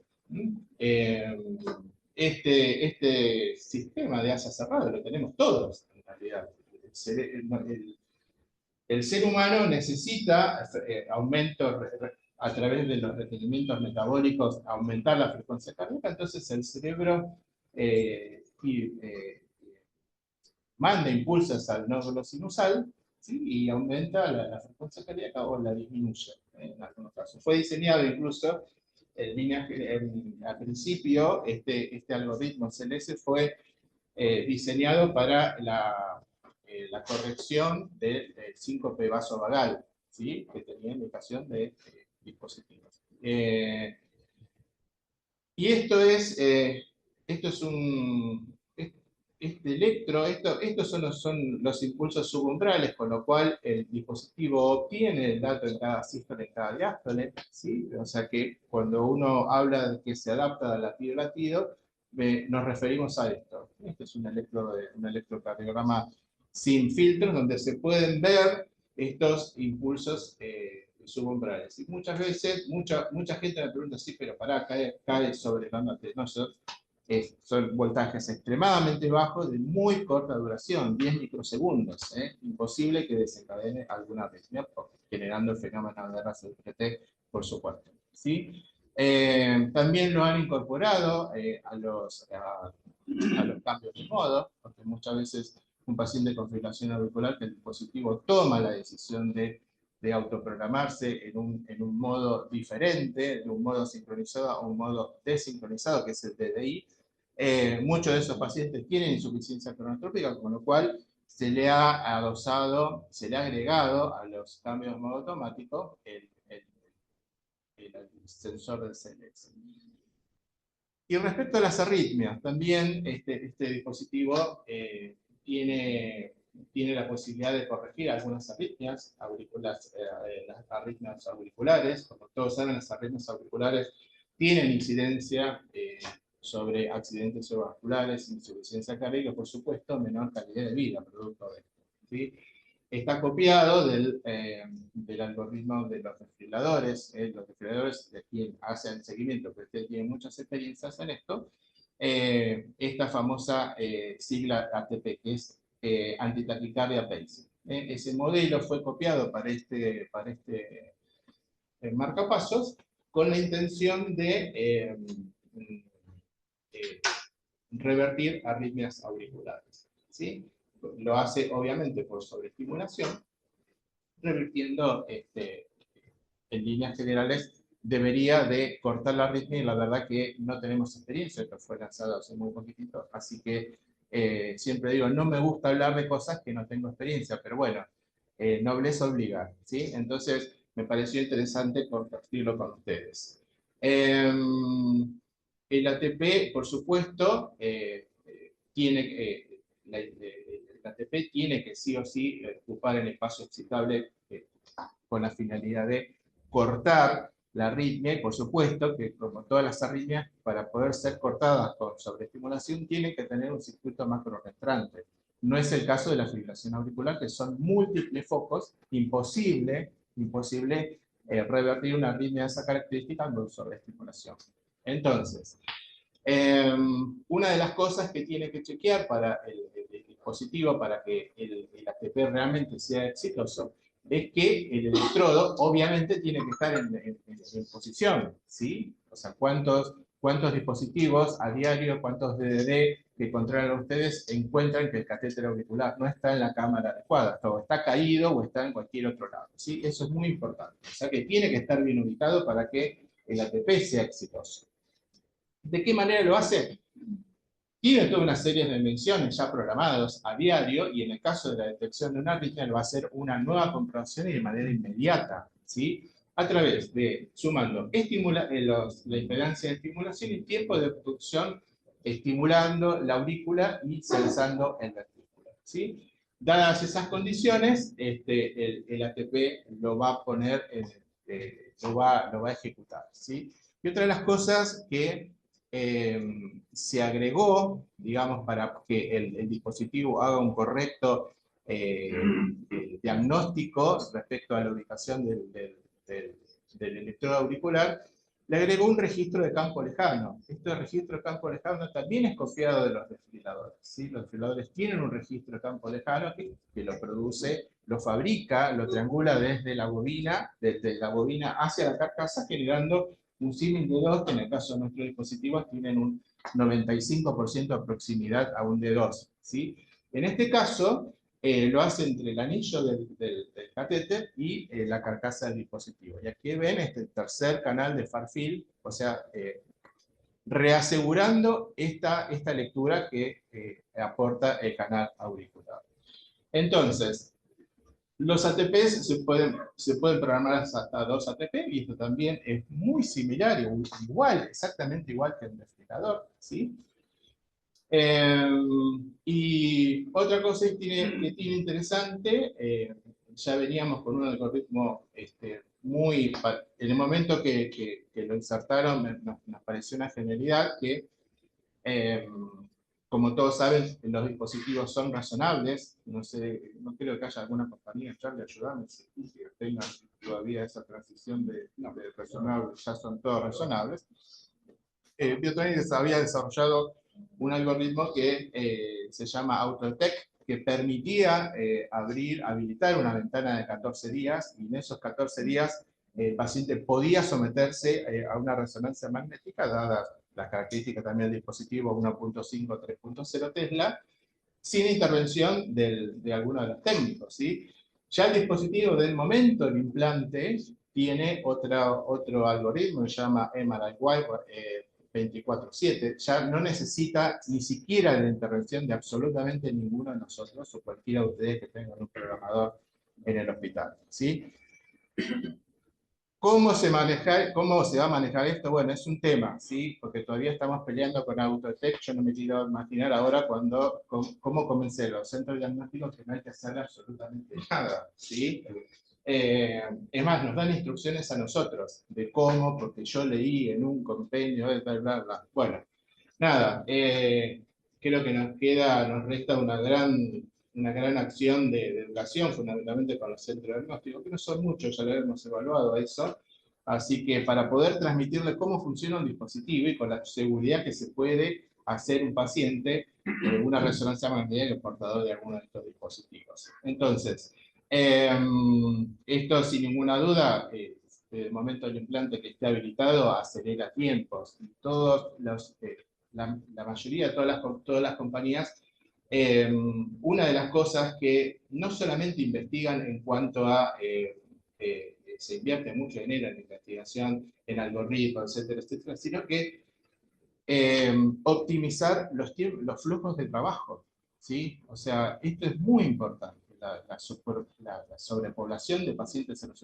Este sistema de asa cerrada lo tenemos todos, en realidad. El ser humano necesita aumento a través de los requerimientos metabólicos, aumentar la frecuencia cardíaca, entonces el cerebro manda impulsos al nódulo sinusal, ¿sí? Y aumenta la frecuencia cardíaca o la disminuye, en algunos casos. Fue diseñado incluso al principio, este algoritmo CLS fue diseñado para la corrección del síncope vasovagal, ¿sí? Que tenía indicación de dispositivos. Y estos son los impulsos subumbrales, con lo cual el dispositivo obtiene el dato en cada sístole, en cada diástole, ¿sí? O sea que cuando uno habla de que se adapta al latido, nos referimos a esto. Este es un electrocardiograma sin filtros, donde se pueden ver estos impulsos subumbrales. Y muchas veces, mucha gente me pregunta, sí, pero pará, cae sobre la nota. No, son voltajes extremadamente bajos de muy corta duración, 10 microsegundos. Imposible que desencadene alguna arritmia, generando el fenómeno de RAS-LPT, por supuesto. ¿Sí? También lo han incorporado a los cambios de modo, porque muchas veces un paciente con fibrilación auricular, que el dispositivo toma la decisión de autoprogramarse en un modo diferente, de un modo sincronizado a un modo desincronizado, que es el DDI. Muchos de esos pacientes tienen insuficiencia cronotrópica, con lo cual se le ha agregado a los cambios de modo automático el sensor del CLS. Y respecto a las arritmias, también este dispositivo tiene la posibilidad de corregir algunas arritmias, las arritmias auriculares. Como todos saben, las arritmias auriculares tienen incidencia sobre accidentes cerebrovasculares, insuficiencia cardíaca, por supuesto, menor calidad de vida producto de esto, ¿sí? Está copiado del algoritmo de los desfibriladores. Los desfibriladores de quien hacen seguimiento, pero ustedes tienen muchas experiencias en esto. Esta famosa sigla ATP, que es antitaquicardia pacing. Ese modelo fue copiado para este marcapasos con la intención de revertir arritmias auriculares, ¿sí? Lo hace obviamente por sobreestimulación, revirtiendo en líneas generales debería de cortar la arritmia, y la verdad que no tenemos experiencia, esto fue lanzado hace muy poquitito, así que siempre digo, no me gusta hablar de cosas que no tengo experiencia, pero bueno, nobleza obliga, ¿sí? Entonces me pareció interesante compartirlo con ustedes. El ATP, por supuesto, el ATP tiene que sí o sí ocupar el espacio excitable con la finalidad de cortar la arritmia, y por supuesto que como todas las arritmias, para poder ser cortadas con sobreestimulación, tienen que tener un circuito macrorreentrante. No es el caso de la fibrilación auricular, que son múltiples focos, imposible revertir una arritmia de esa característica con sobreestimulación. Entonces, una de las cosas que tiene que chequear para el dispositivo, para que el ATP realmente sea exitoso, es que el electrodo obviamente tiene que estar en posición, ¿sí? O sea, ¿cuántos dispositivos a diario, cuántos DDD que controlan ustedes encuentran que el catéter auricular no está en la cámara adecuada, o está caído o está en cualquier otro lado, ¿sí? Eso es muy importante. O sea, que tiene que estar bien ubicado para que el ATP sea exitoso. ¿De qué manera lo hace? Tiene toda una serie de menciones ya programados a diario, y en el caso de la detección de una arritmia lo va a hacer una nueva comprobación y de manera inmediata, ¿sí? A través de sumando la impedancia de estimulación y tiempo de obstrucción, estimulando la aurícula y censando el ventrículo, ¿sí? Dadas esas condiciones, el ATP lo va a poner, lo va a ejecutar, ¿sí? Y otra de las cosas que se agregó, digamos, para que el dispositivo haga un correcto diagnóstico respecto a la ubicación del electrodo auricular, le agregó un registro de campo lejano. Este registro de campo lejano también es copiado de los desfibriladores, ¿sí? Los desfibriladores tienen un registro de campo lejano que lo produce, lo fabrica, lo triangula desde la bobina hacia la carcasa, generando un símil de D2, que en el caso de nuestros dispositivos tienen un 95% de proximidad a un D2, ¿sí? En este caso, lo hace entre el anillo del catéter y la carcasa del dispositivo. Y aquí ven este tercer canal de far field, o sea, reasegurando esta lectura que aporta el canal auricular. Entonces, los ATPs se pueden programar hasta 2 ATP, y esto también es muy similar, igual, exactamente igual que el desfibrilador, ¿sí? Y otra cosa que tiene interesante, ya veníamos con un algoritmo en el momento que lo insertaron nos pareció una genialidad que, como todos saben, los dispositivos son razonables. No sé, no creo que haya alguna compañía, Charlie, ayúdame, que tenga todavía esa transición de razonables, ya son todos razonables. Biotronics había desarrollado un algoritmo que se llama AutoDetect, que permitía habilitar una ventana de 14 días, y en esos 14 días el paciente podía someterse a una resonancia magnética, dadas las características también del dispositivo 1.5, 3.0 Tesla, sin intervención de alguno de los técnicos, ¿sí? Ya el dispositivo del momento del implante tiene otro algoritmo, se llama MRI 24/7, ya no necesita ni siquiera la intervención de absolutamente ninguno de nosotros, o cualquiera de ustedes que tengan un programador en el hospital, ¿sí? ¿Cómo se va a manejar esto? Bueno, es un tema, ¿sí? Porque todavía estamos peleando con AutoDetect. Yo no me quiero imaginar ahora cómo convencer a los centros diagnósticos que no hay que hacer absolutamente nada, ¿sí? Es más, nos dan instrucciones a nosotros de cómo, porque yo leí en un compendio, bla, bla, bla. Bueno, nada, creo que nos resta una gran acción de educación, fundamentalmente con los centros diagnósticos, que no son muchos, ya lo hemos evaluado eso. Así que para poder transmitirle cómo funciona un dispositivo y con la seguridad que se puede hacer un paciente una resonancia magnética portador de alguno de estos dispositivos. Entonces, esto sin ninguna duda, desde el momento del implante que esté habilitado, acelera tiempos. La mayoría de todas las compañías, una de las cosas que no solamente investigan en cuanto a, se invierte mucho dinero en investigación, en algoritmos, etcétera, etcétera, sino que optimizar los flujos de trabajo, ¿sí? O sea, esto es muy importante. La sobrepoblación de pacientes en los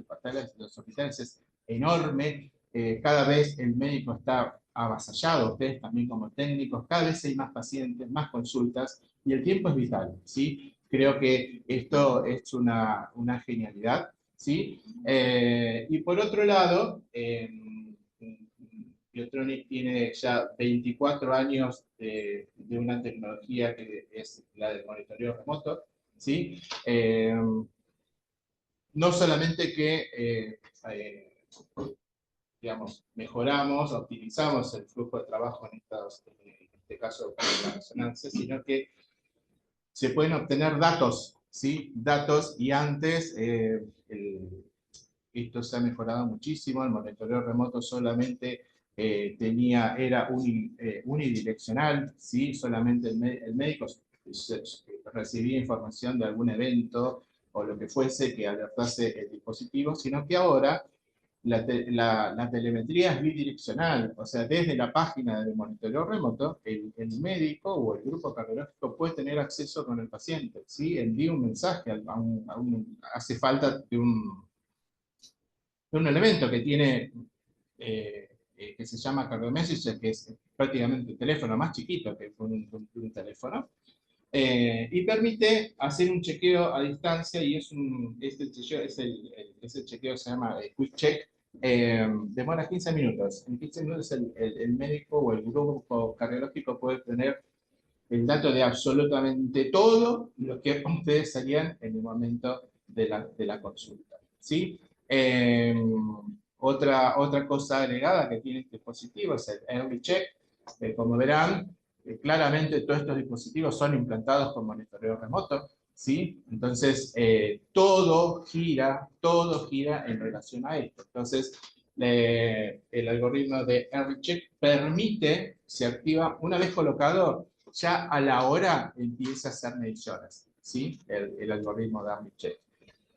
hospitales es enorme. Cada vez el médico está avasallado, ustedes también como técnicos, cada vez hay más pacientes, más consultas, y el tiempo es vital, ¿sí? Creo que esto es una genialidad, ¿sí? Y por otro lado, Biotronics tiene ya 24 años de una tecnología que es la del monitoreo remoto, ¿sí? No solamente que digamos, mejoramos, optimizamos el flujo de trabajo en este caso con la resonancia, sino que se pueden obtener datos, ¿sí? Datos, y antes esto se ha mejorado muchísimo. El monitoreo remoto solamente era unidireccional, ¿sí? Solamente el médico recibía información de algún evento o lo que fuese que alertase el dispositivo, sino que ahora la telemetría es bidireccional, o sea, desde la página del monitoreo remoto, el médico o el grupo cardiológico puede tener acceso con el paciente, ¿sí? Envía un mensaje, hace falta de un elemento que tiene, que se llama CardioMessage, que es prácticamente un teléfono más chiquito que un teléfono, y permite hacer un chequeo a distancia, y ese chequeo se llama Quick Check, demora 15 minutos. En 15 minutos el médico o el grupo cardiológico puede tener el dato de absolutamente todo lo que ustedes harían en el momento de la consulta. ¿Sí? Otra cosa agregada que tiene este dispositivo es el Early Check. Como verán, claramente todos estos dispositivos son implantados con monitoreo remoto. ¿Sí? Entonces, todo gira en relación a esto. Entonces, el algoritmo de Early Check permite, se activa una vez colocado, ya a la hora empieza a hacer mediciones, ¿sí? El algoritmo de Early Check.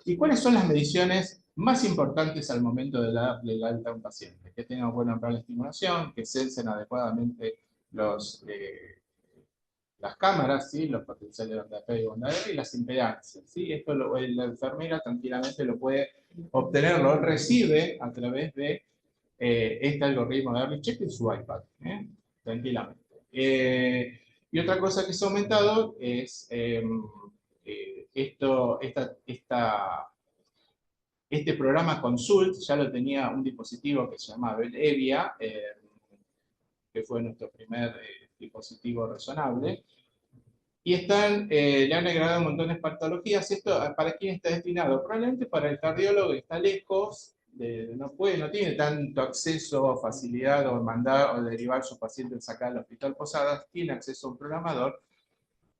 ¿Y cuáles son las mediciones más importantes al momento de darle alta a un paciente? Que tengan buena umbral de estimulación, que censen adecuadamente las cámaras, ¿sí? Los potenciales de onda P y onda R y las impedancias. ¿Sí? Esto la enfermera tranquilamente lo puede obtener, lo recibe a través de este algoritmo de Early Check en su iPad, tranquilamente. Y otra cosa que se ha aumentado es este programa Consult. Ya lo tenía un dispositivo que se llama Evia, que fue nuestro primer dispositivo razonable. Y le han agregado un montón de patologías. ¿Esto para quién está destinado? Probablemente para el cardiólogo que está lejos, no tiene tanto acceso o facilidad o mandar o derivar sus pacientes acá al Hospital Posadas, tiene acceso a un programador.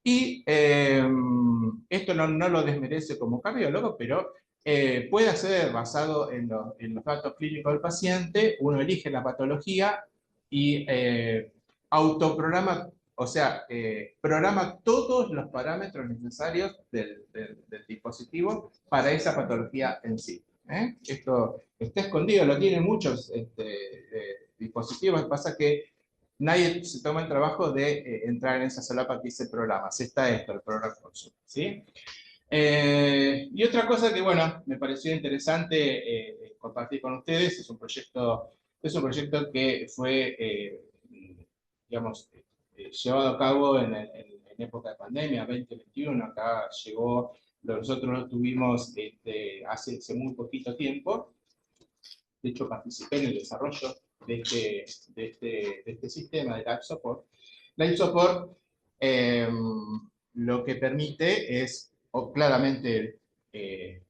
Y esto no lo desmerece como cardiólogo, pero puede ser basado en los datos clínicos del paciente. Uno elige la patología y autoprograma, o sea, programa todos los parámetros necesarios del dispositivo para esa patología en sí. Esto está escondido, lo tienen muchos dispositivos. Pasa que nadie se toma el trabajo de entrar en esa solapa que dice programas. Está esto, el programa Consult, ¿sí? Y otra cosa que, bueno, me pareció interesante compartir con ustedes, es un proyecto que fue, digamos, llevado a cabo en época de pandemia, 2021. Acá llegó, nosotros lo tuvimos hace muy poquito tiempo. De hecho, participé en el desarrollo de este sistema de Life Support. Life Support lo que permite es, claramente,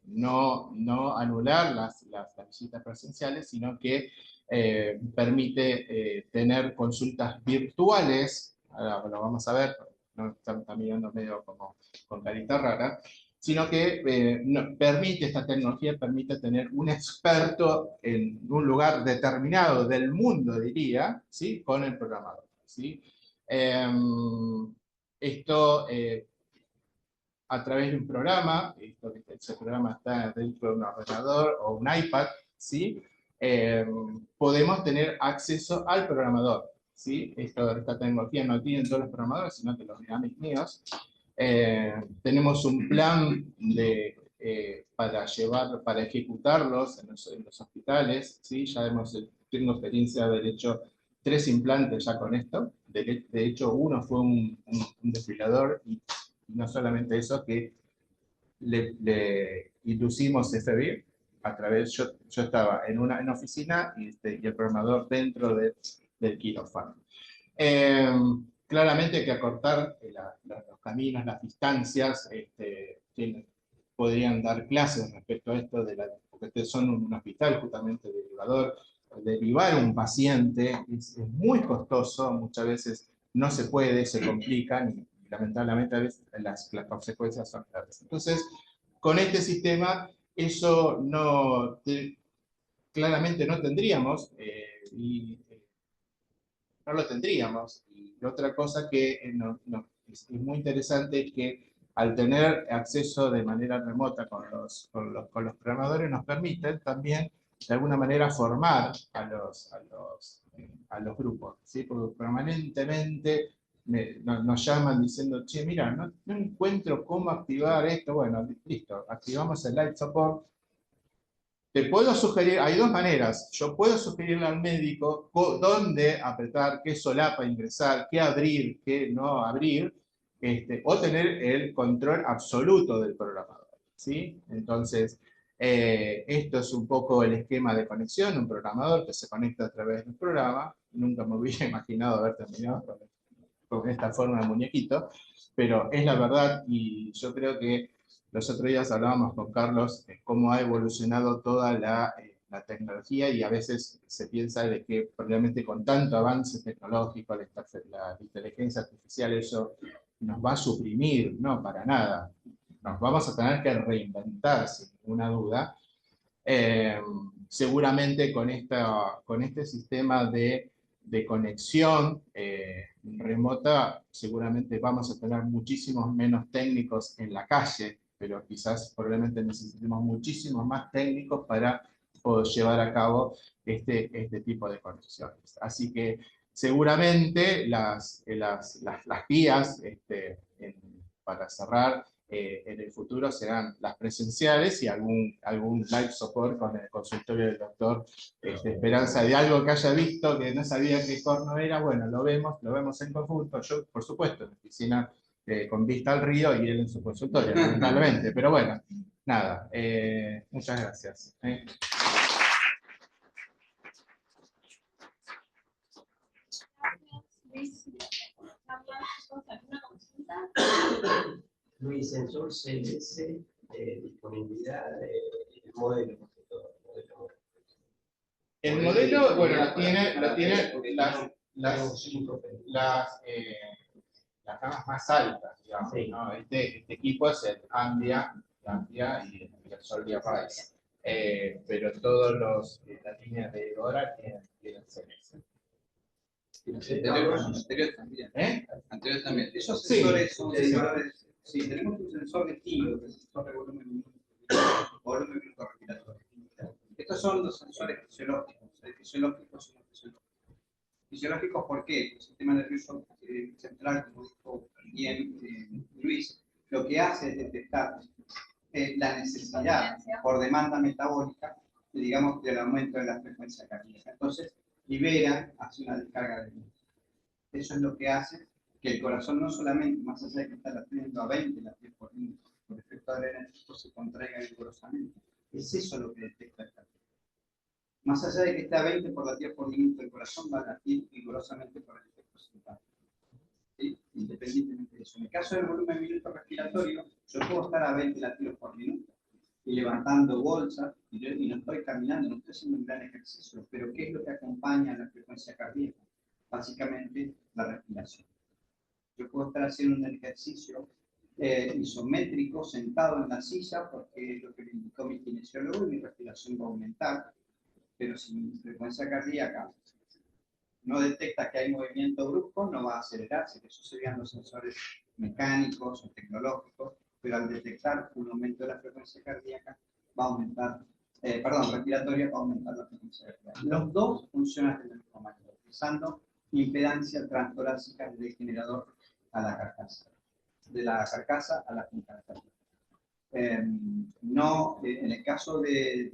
no anular las visitas presenciales, sino que permite tener consultas virtuales. Ahora lo vamos a ver, no están mirando medio como con carita rara, sino que esta tecnología permite tener un experto en un lugar determinado del mundo, diría, ¿sí? Con el programador, ¿sí? Esto a través de un programa, ese programa está dentro de un ordenador o un iPad, ¿sí? Podemos tener acceso al programador, ¿sí? Esta tecnología no tienen todos los programadores, sino que los míos. Tenemos un plan para ejecutarlos en los hospitales, ¿sí? Tengo experiencia de haber hecho 3 implantes ya con esto. De hecho, uno fue un desfibrilador, y no solamente eso, que le inducimos FBIR a través. Yo estaba en una oficina y el programador dentro del quirófano. Claramente hay que acortar los caminos, las distancias. Podrían dar clases respecto a esto, porque ustedes son un hospital justamente derivador. Derivar un paciente es muy costoso, muchas veces no se puede, se complican, y lamentablemente a veces las consecuencias son graves. Entonces, con este sistema, eso claramente no tendríamos, no lo tendríamos. Y otra cosa que es muy interesante es que al tener acceso de manera remota con los programadores, nos permiten también de alguna manera formar a los grupos, ¿sí? Porque permanentemente nos llaman diciendo, che, mira, no encuentro cómo activar esto. Bueno, listo, activamos el Life Support. Te puedo sugerir, hay 2 maneras. Yo puedo sugerirle al médico dónde apretar, qué solapa ingresar, qué abrir, qué no abrir, o tener el control absoluto del programador, ¿sí? Entonces, Esto es un poco el esquema de conexión, un programador que se conecta a través del programa. Nunca me hubiera imaginado haber terminado con esta forma de muñequito, pero es la verdad, y yo creo que los otros días hablábamos con Carlos de cómo ha evolucionado toda la tecnología, y a veces se piensa de que probablemente con tanto avance tecnológico, la inteligencia artificial, eso nos va a suprimir. No, para nada. Nos vamos a tener que reinventar, sin ninguna duda. Seguramente con este sistema de conexión remota, seguramente vamos a tener muchísimos menos técnicos en la calle, pero quizás probablemente necesitemos muchísimos más técnicos para poder llevar a cabo este tipo de conexiones. Así que seguramente las guías, para cerrar, en el futuro serán las presenciales y algún live support con el consultorio del doctor Esperanza, de algo que haya visto que no sabía qué corno era. Bueno, lo vemos en conjunto. Yo, por supuesto, en la oficina con vista al río, y él en su consultorio, lamentablemente. Pero bueno, nada, muchas gracias. Luis, sensor CLS, disponibilidad, el modelo. El modelo, bueno, lo tiene las gamas más altas, digamos, Sí. ¿no? Este equipo es el Ambia y el Solvia Rise. Pero todos las líneas de Dora tienen CLS. Anteriores también. Anteriores también. Esos Sí. sensores son Sí. sensores. Sí, tenemos un sensor de tiro, que es el sensor de volumen minuto respiratorio. Estos son los sensores fisiológicos. Fisiológicos son los fisiológicos. Fisiológicos, ¿por qué? El sistema nervioso central, como dijo bien Luis, lo que hace es detectar la necesidad por demanda metabólica, digamos, del aumento de la frecuencia cardíaca. Entonces, libera, hace una descarga de luz. Eso es lo que hace que el corazón no solamente, más allá de que está latiendo a 20 latidos por minuto, por efecto adrenérgico, se contraiga vigorosamente. Es eso lo que detecta el cardiólogo. Más allá de que esté a 20 por latidos por minuto, el corazón va a latir vigorosamente por el efecto simpático. ¿Sí? Independientemente de eso. En el caso del volumen minuto respiratorio, yo puedo estar a 20 latidos por minuto y levantando bolsas, y no estoy caminando, no estoy haciendo un gran ejercicio, pero ¿qué es lo que acompaña a la frecuencia cardíaca? Básicamente la respiración. Yo puedo estar haciendo un ejercicio isométrico sentado en la silla, porque es lo que me indicó mi kinesiólogo, y mi respiración va a aumentar, pero si mi frecuencia cardíaca no detecta que hay movimiento brusco, no va a acelerarse, que eso serían los sensores mecánicos o tecnológicos, pero al detectar un aumento de la frecuencia cardíaca, va a aumentar, respiratoria, va a aumentar la frecuencia cardíaca. Los dos funcionan de la misma manera, utilizando impedancia transtorácica del generador a la carcasa, de la carcasa a la punta cardíaca. En el caso del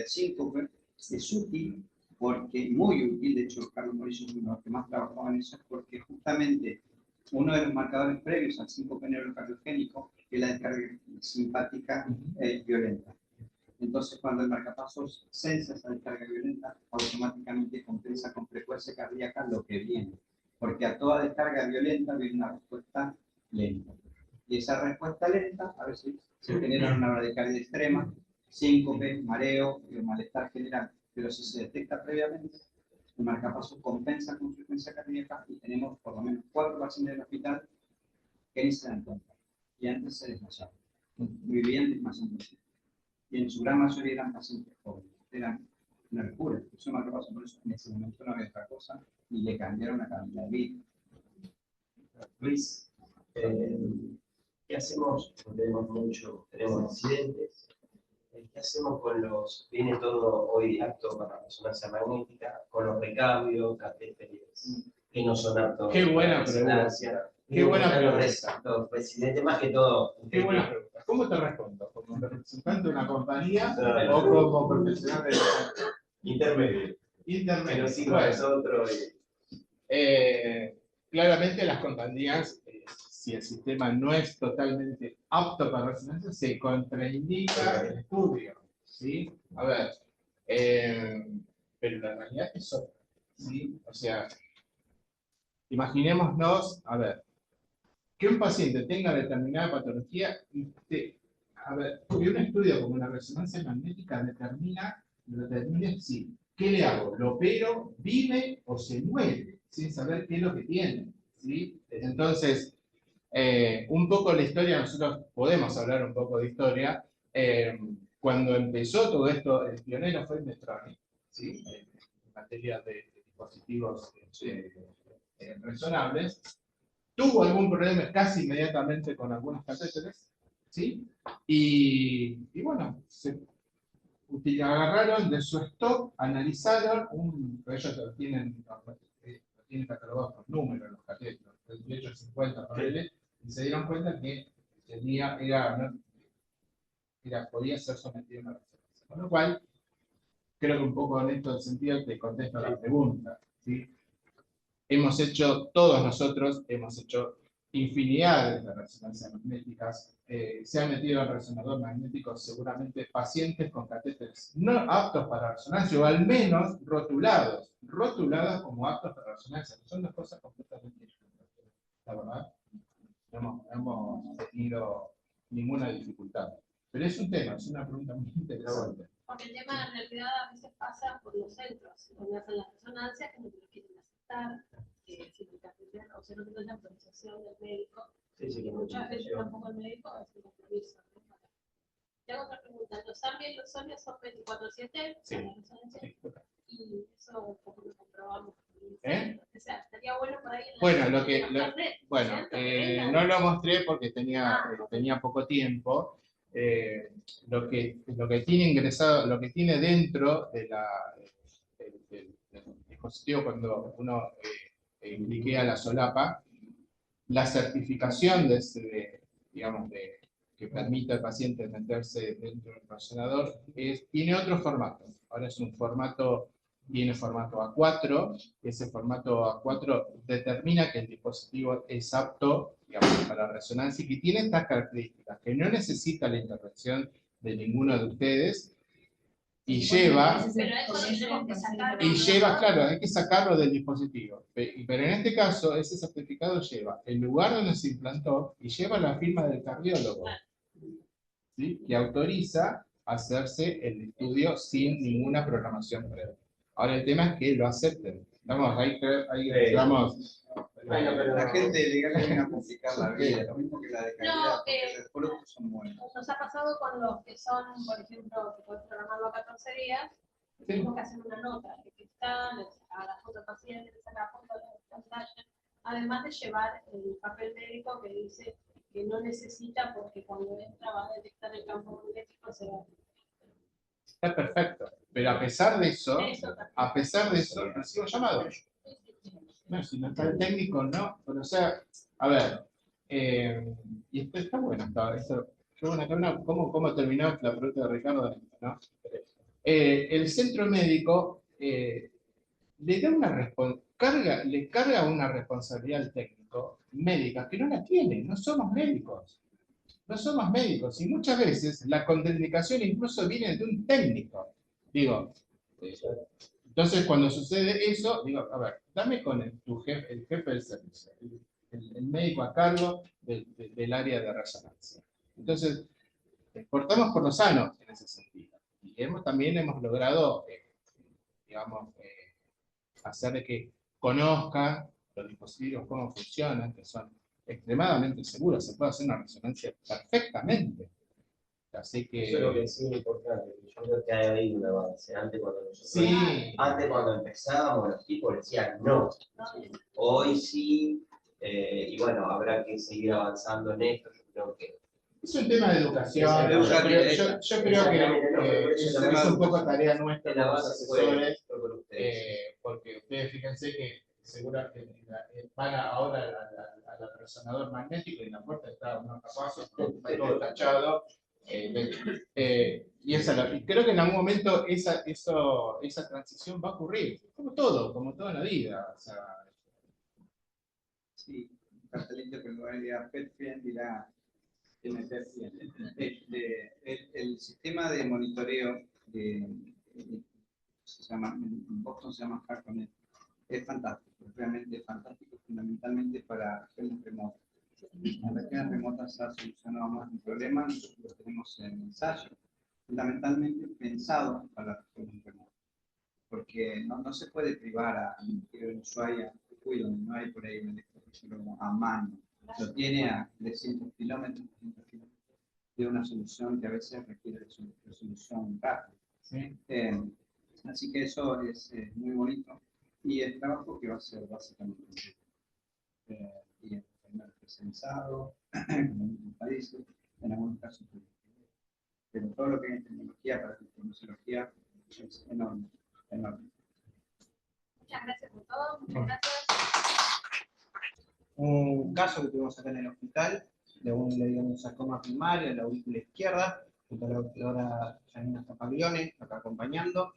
síncope, es útil, porque muy útil, de hecho Carlos Mauricio es uno de los que más trabajaba en eso, porque justamente uno de los marcadores previos al síncope neurocardiogénico es la descarga simpática violenta. Entonces, cuando el marcapasos sensa esa descarga violenta, automáticamente compensa con frecuencia cardíaca lo que viene, porque a toda descarga violenta viene una respuesta lenta. Y esa respuesta lenta, a veces se genera una bradicardia extrema, síncope, mareo, malestar general. Pero si se detecta previamente, el marcapasos compensa con frecuencia cardíaca, y tenemos por lo menos 4 pacientes del hospital que ni se dan cuenta. Y antes se desmayaban. Vivían desmayándose. Y en su gran mayoría eran pacientes jóvenes. Eran una locura. Eso marcapasos, por eso en ese momento no había otra cosa, y le cambiaron la calidad de vida. Luis, ¿qué hacemos? Tenemos accidentes. ¿Qué hacemos con viene todo hoy apto para resonancia magnética, con los recambios, catéteres, que no son aptos? Qué buena pregunta. Qué buena pregunta. Los presidentes, más que todo. Qué buena pregunta. ¿Cómo te respondo? ¿Como representante de una compañía o como profesional de la intermedio? intermedio? Que nos sirva a nosotros. Claramente las compañías si el sistema no es totalmente apto para resonancia, se contraindica el estudio, ¿sí? A ver, pero la realidad es otra, ¿sí? O sea, imaginémonos, a ver, que un paciente tenga determinada patología y a ver, que un estudio como una resonancia magnética determine si, ¿qué le hago? ¿Lo opero, vive o se muere? Sin saber qué es lo que tiene, ¿sí? Entonces, un poco la historia, nosotros podemos hablar un poco de historia. Cuando empezó todo esto, el pionero fue Medtronic, ¿sí? En materia de dispositivos resonables. Tuvo algún problema casi inmediatamente con algunos catéteres, ¿sí? Y bueno, agarraron de su stock, analizaron, ellos lo tienen catalogados por números los catéteres, 38, 50 paneles, y se dieron cuenta que podía ser sometido a una resonancia. Con lo cual, creo que un poco en este sentido te contesto la pregunta, ¿sí? Todos nosotros hemos hecho infinidades de resonancias magnéticas. Se han metido en resonador magnético seguramente pacientes con catéteres no aptos para resonancia, o al menos rotulados como aptos para resonancia. Son dos cosas completamente distintas, la verdad. No hemos tenido ninguna dificultad. Pero es un tema, es una pregunta muy interesante. Porque el tema en realidad a veces pasa por los centros, donde hacen las resonancias, que no te lo quieren aceptar, si te catetean, o sea, no tienen la autorización del médico, Sí, que muchas veces tampoco el médico es el compromiso. ¿No? Te hago otra pregunta, ¿los AMBI y los SONIA son 24/7? Sí. Y eso como lo comprobamos. O sea, estaría bueno por ahí. Bueno, Bueno, no lo mostré porque tenía poco tiempo. Lo que tiene ingresado, lo que tiene dentro del dispositivo cuando uno cliquea la solapa, la certificación que permite al paciente meterse dentro del resonador tiene otro formato. Ahora tiene formato A4, ese formato A4 determina que el dispositivo es apto, digamos, para resonancia y que tiene estas características, que no necesita la intervención de ninguno de ustedes y lleva, claro, hay que sacarlo del dispositivo. Pero en este caso, ese certificado lleva el lugar donde se implantó y lleva la firma del cardiólogo, ¿sí? Que autoriza hacerse el estudio sin ninguna programación previa. Ahora el tema es que lo acepten. La gente legal viene a complicar la vida, lo mismo que la de calidad, porque los productos son buenos. Nos ha pasado con los que son, por ejemplo, que puedes programarlo a 14 días, tenemos que hacer una nota de que está, a la foto paciente, le saca la foto de la pantalla, además de llevar el papel médico que dice que no necesita porque cuando entra va a detectar el campo magnético, se va. Está perfecto, pero a pesar de eso recibo llamados. No, si no está el técnico, no, pero o sea, a ver, y esto está bueno, ¿cómo terminó la pregunta de Ricardo? ¿No? El centro médico le carga una responsabilidad al técnico médica que no la tiene, no somos médicos. No somos médicos, y muchas veces la contraindicación incluso viene de un técnico. Digo, entonces cuando sucede eso, digo, a ver, dame con el jefe del servicio, el médico a cargo del área de resonancia. Entonces, portamos por lo sano en ese sentido. Y también hemos logrado, digamos, hacer de que conozcan los dispositivos, cómo funcionan, que son extremadamente seguros, se puede hacer una resonancia perfectamente. Así que... Eso es lo que es muy importante. Yo creo que hay ahí un avance. Antes cuando empezábamos, los tipos decían no. Hoy sí, y bueno, habrá que seguir avanzando en esto. Yo creo que es un tema de educación. Yo creo que es un poco tarea nuestra como asesores, porque ustedes fíjense que seguramente van ahora al resonador magnético y en la puerta está unos capazos, todo tachado. Y creo que en algún momento esa transición va a ocurrir, como todo en la vida. O sea, sí. cartelito que en lugar de dirá pet friend dirá MPet friend. El sistema de monitoreo se llama, en Boston se llama HARCONET, es fantástico, es realmente fantástico, fundamentalmente para regiones remotas. En regiones remotas se ha solucionado más el problema, nosotros lo tenemos en ensayo, fundamentalmente pensado para las regiones remotas, porque no se puede privar a un usuario donde no hay por ahí un electroregistro a mano, lo tiene a 300 kilómetros de una solución que a veces requiere resolución rápida. ¿Sí? Así que eso es muy bonito y el trabajo que va a ser básicamente y en presenciado, en muchos países, en algunos casos, pero todo lo que hay en tecnología para tecnología es enorme, enorme. Muchas gracias por todo, muchas gracias. Un caso que tuvimos acá en el hospital de un sarcoma primario en la aurícula izquierda, junto a la doctora Janina Zapaglione, acá acompañando.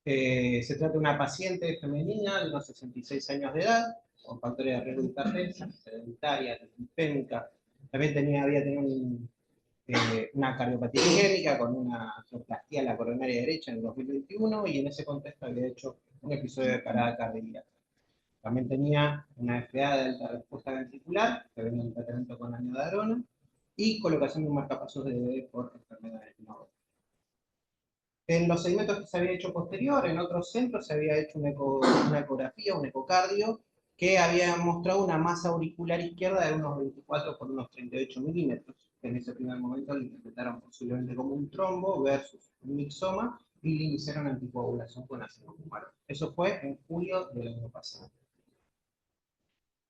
Se trata de una paciente femenina de unos 66 años de edad, con factores de riesgo de hipertensa, sedentaria, lipémica. También había tenido una cardiopatía isquémica con una angioplastia en la coronaria derecha en el 2021 y en ese contexto había hecho un episodio de parada cardíaca. También tenía una FA de alta respuesta ventricular, que venía en tratamiento con amiodarona, y colocación de un marcapasos de bebé por enfermedades no. En los segmentos que se había hecho posterior, en otros centros se había hecho una ecografía, un ecocardio, que había mostrado una masa auricular izquierda de unos 24 por unos 38 milímetros. En ese primer momento lo interpretaron posiblemente como un trombo versus un mixoma, y le iniciaron anticoagulación con ácido fumarato. Eso fue en julio del año pasado.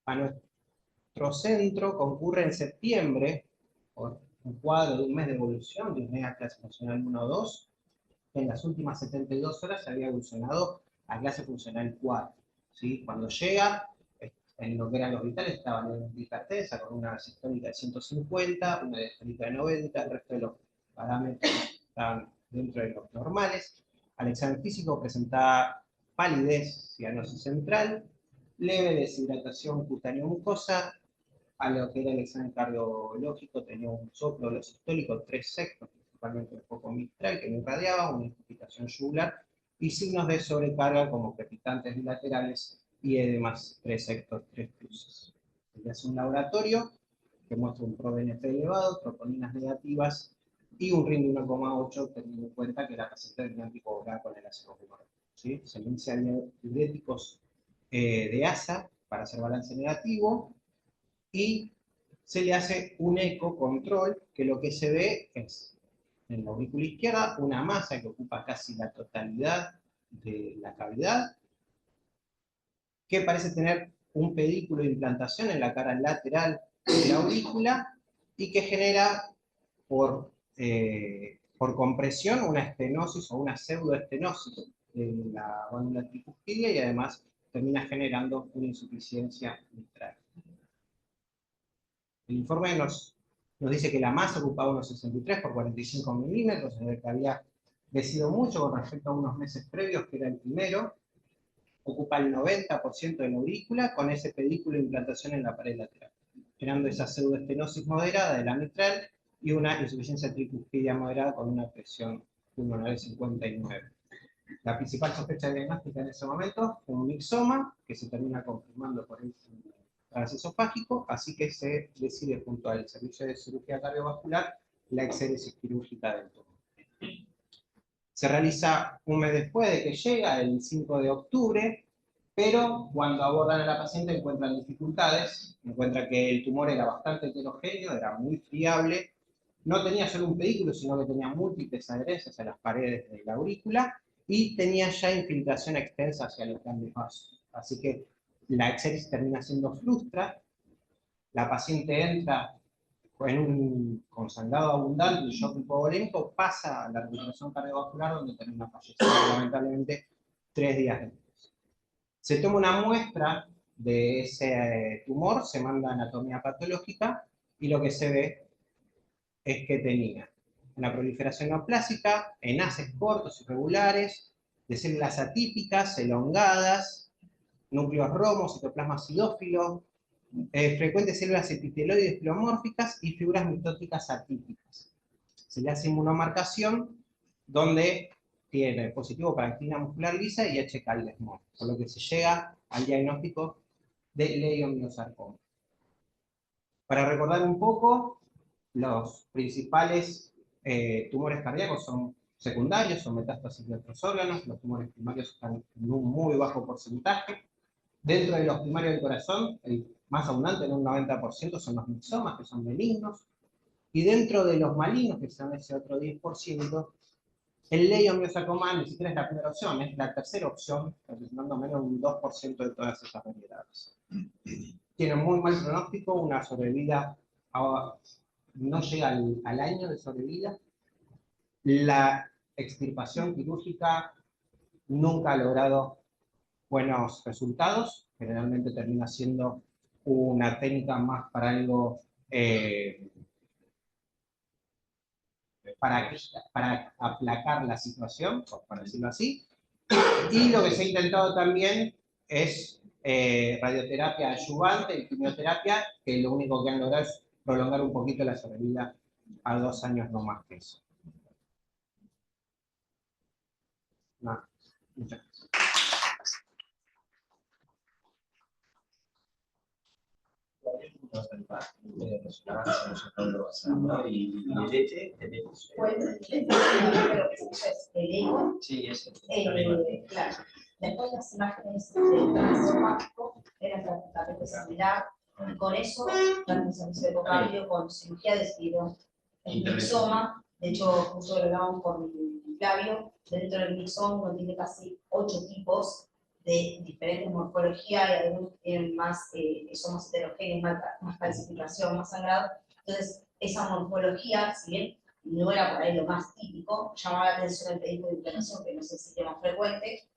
A nuestro centro concurre en septiembre, por un cuadro de un mes de evolución, de una clase funcional 1-2, en las últimas 72 horas se había evolucionado a clase funcional 4. ¿Sí? Cuando llega, en lo que eran los vitales, estaba en hipertensa con una sistólica de 150, una diastólica de 90, el resto de los parámetros estaban dentro de los normales. Al examen físico presentaba palidez, cianosis central, leve deshidratación cutánea mucosa. A lo que era el examen cardiológico tenía un soplo sistólico, 3 sectos, principalmente un poco mitral que no irradiaba, una insuficiencia yugular y signos de sobrecarga como crepitantes bilaterales y edemas 3 sectos, 3 cruces. Se hace un laboratorio que muestra un ProBNP elevado, troponinas negativas y un RIN de 1,8, teniendo en cuenta que la paciente tenía anticoagulada con el ácido fumarato. ¿Sí? Se inician diuréticos de ASA para hacer balance negativo, y se le hace un ecocontrol, que lo que se ve es, en la aurícula izquierda, una masa que ocupa casi la totalidad de la cavidad, que parece tener un pedículo de implantación en la cara lateral de la aurícula, y que genera, por compresión, una estenosis o una pseudoestenosis de la válvula tricuspidia, y además termina generando una insuficiencia mitral. El informe nos dice que la masa ocupaba unos 63 por 45 milímetros, es decir, que había crecido mucho con respecto a unos meses previos, que era el primero. Ocupa el 90% de la aurícula con ese pedículo de implantación en la pared lateral, generando esa pseudoestenosis moderada de la mitral y una insuficiencia tricuspidia moderada con una presión pulmonar de 59. La principal sospecha diagnóstica en ese momento fue un mixoma, que se termina confirmando por el esofágico, así que se decide junto al servicio de cirugía cardiovascular la exéresis quirúrgica del tumor. Se realiza un mes después de que llega, el 5 de octubre, pero cuando abordan a la paciente encuentran dificultades, encuentran que el tumor era bastante heterogéneo, era muy friable, no tenía solo un pedículo, sino que tenía múltiples adherencias a las paredes de la aurícula y tenía ya infiltración extensa hacia los grandes vasos. Así que la exéresis termina siendo frustra, la paciente entra con sangrado abundante y shock hipovolémico, pasa a la recuperación cardiovascular, donde termina falleciendo lamentablemente 3 días después. Se toma una muestra de ese tumor, se manda a anatomía patológica y lo que se ve es que tenía una proliferación neoplásica en haces cortos irregulares, de células atípicas, elongadas, núcleos romos, citoplasma acidófilo, frecuentes células epiteloides pleomórficas y figuras mitóticas atípicas. Se le hace inmunomarcación donde tiene positivo para actina muscular lisa y H. Caldesmon, por lo que se llega al diagnóstico de leiomyosarcoma. Para recordar un poco, los principales tumores cardíacos son secundarios, son metástasis de otros órganos, los tumores primarios están en un muy bajo porcentaje. Dentro de los primarios del corazón, el más abundante, en un 90%, son los mixomas, que son benignos. Y dentro de los malignos, que son ese otro 10%, el leiomyosarcoma ni siquiera es la primera opción, es la tercera opción, representando menos de un 2% de todas esas variedades. Tiene muy mal pronóstico, una sobrevida, no llega al año de sobrevida. La extirpación quirúrgica nunca ha logrado buenos resultados, generalmente termina siendo una técnica más para algo, para aplacar la situación, por decirlo así. Y lo que se ha intentado también es radioterapia adyuvante y quimioterapia, que lo único que han logrado es prolongar un poquito la sobrevida a 2 años, no más que eso. No, muchas gracias. Claro. Después las imágenes del transopático eran prácticamente similar, y con eso, tanto servicio de ecocambio con cirugía decidieron el mixoma. De hecho, justo lo hablamos con Flavio, dentro del mixoma uno tiene casi 8 tipos de diferentes morfologías, y algunos tienen más, son más heterogéneos, más calcificación, más sangrado. Entonces, esa morfología, si bien no era por ahí lo más típico, llamaba la atención el pedido de inflamación, que no es el sitio más frecuente,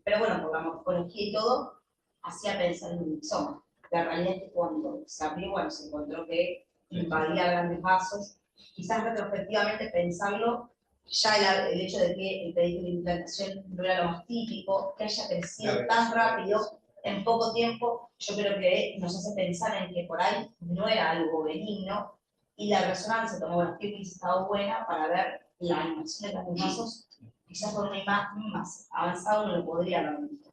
pero bueno, por la morfología y todo, hacía pensar en un mixoma. La realidad es que cuando se abrió, bueno, se encontró que invadía grandes vasos. Quizás retrospectivamente pensarlo, ya el hecho de que el pedido de implantación no era lo más típico, que haya crecido tan rápido en poco tiempo, yo creo que nos hace pensar en que por ahí no era algo benigno, y la resonancia tomografía hubiese estado buena para ver la animación de los vasos, quizás con una imagen más avanzada uno lo podría haber visto.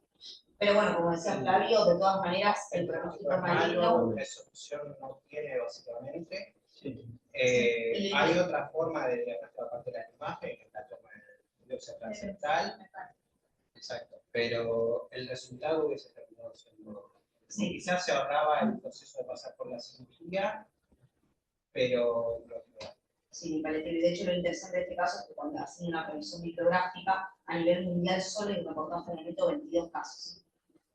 Pero bueno, como decía Flavio, de todas maneras, el pronóstico maligno... Resolución no tiene, básicamente. Hay otra forma de diagnóstico aparte de la imagen, que es la toma de biopsia transectal. Exacto, pero el resultado hubiese terminado siendo... Sí, quizás se ahorraba el proceso de pasar por la cirugía, pero no. Sí, de hecho lo interesante de este caso es que cuando hacen una revisión bibliográfica a nivel mundial solo hay reportados en el momento 22 casos.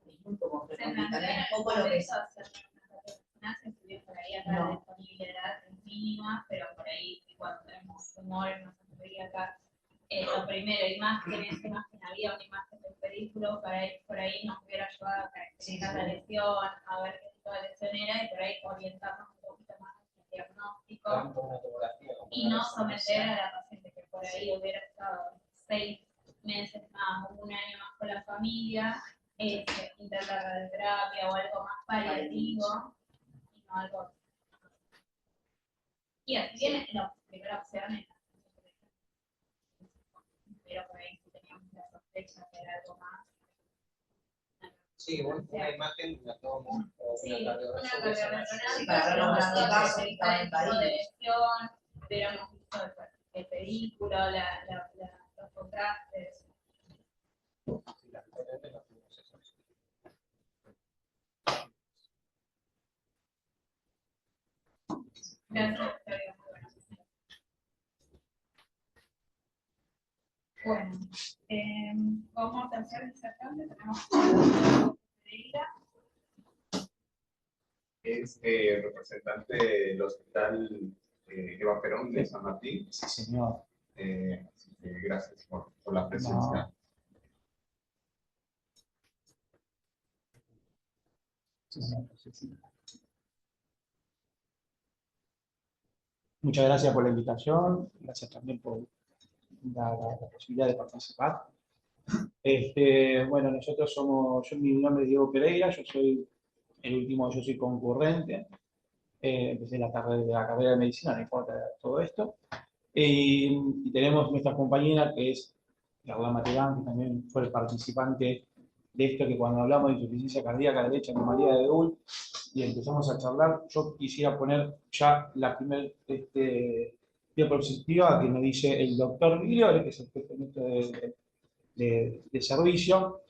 Es muy poco frecuente, también es poco lo que es. Por ahí acá la disponibilidad es mínima, pero por ahí cuando tenemos tumores no se podría acá. Lo primero, imágenes había una imagen del pedículo, por ahí nos hubiera ayudado a caracterizar la lesión, a ver qué tipo de lesión era, y por ahí orientarnos un poquito más en el diagnóstico y no someter a la paciente que por ahí hubiera estado 6 meses más o un año más con la familia, intentar radioterapia o algo más paliativo y no algo. Y así viene la primera opción en pero por ahí si teníamos la sospecha de algo más. Sí, una imagen, una toma, o una cardiorresonancia. Sí, para ver los grandes vasos que estaban invadidos. Hubiéramos visto el pedículo, los contrastes. Gracias, bueno, vamos a hacer exactamente, tenemos es representante del Hospital Eva Perón de San Martín. Sí, señor. Gracias por la presencia. No. Muchas gracias por la invitación, gracias también por la posibilidad de participar. Bueno, nosotros somos, mi nombre es Diego Pereira, yo soy el último yo soy concurrente, empecé la carrera de medicina, no importa todo esto. Y tenemos nuestra compañera que es Carla Materán, que también fue el participante de esto, que cuando hablamos de insuficiencia cardíaca derecha en María de Dul, y empezamos a charlar, yo quisiera poner ya la primera diapositiva que me dice el doctor Migliore, que es el jefe de servicio.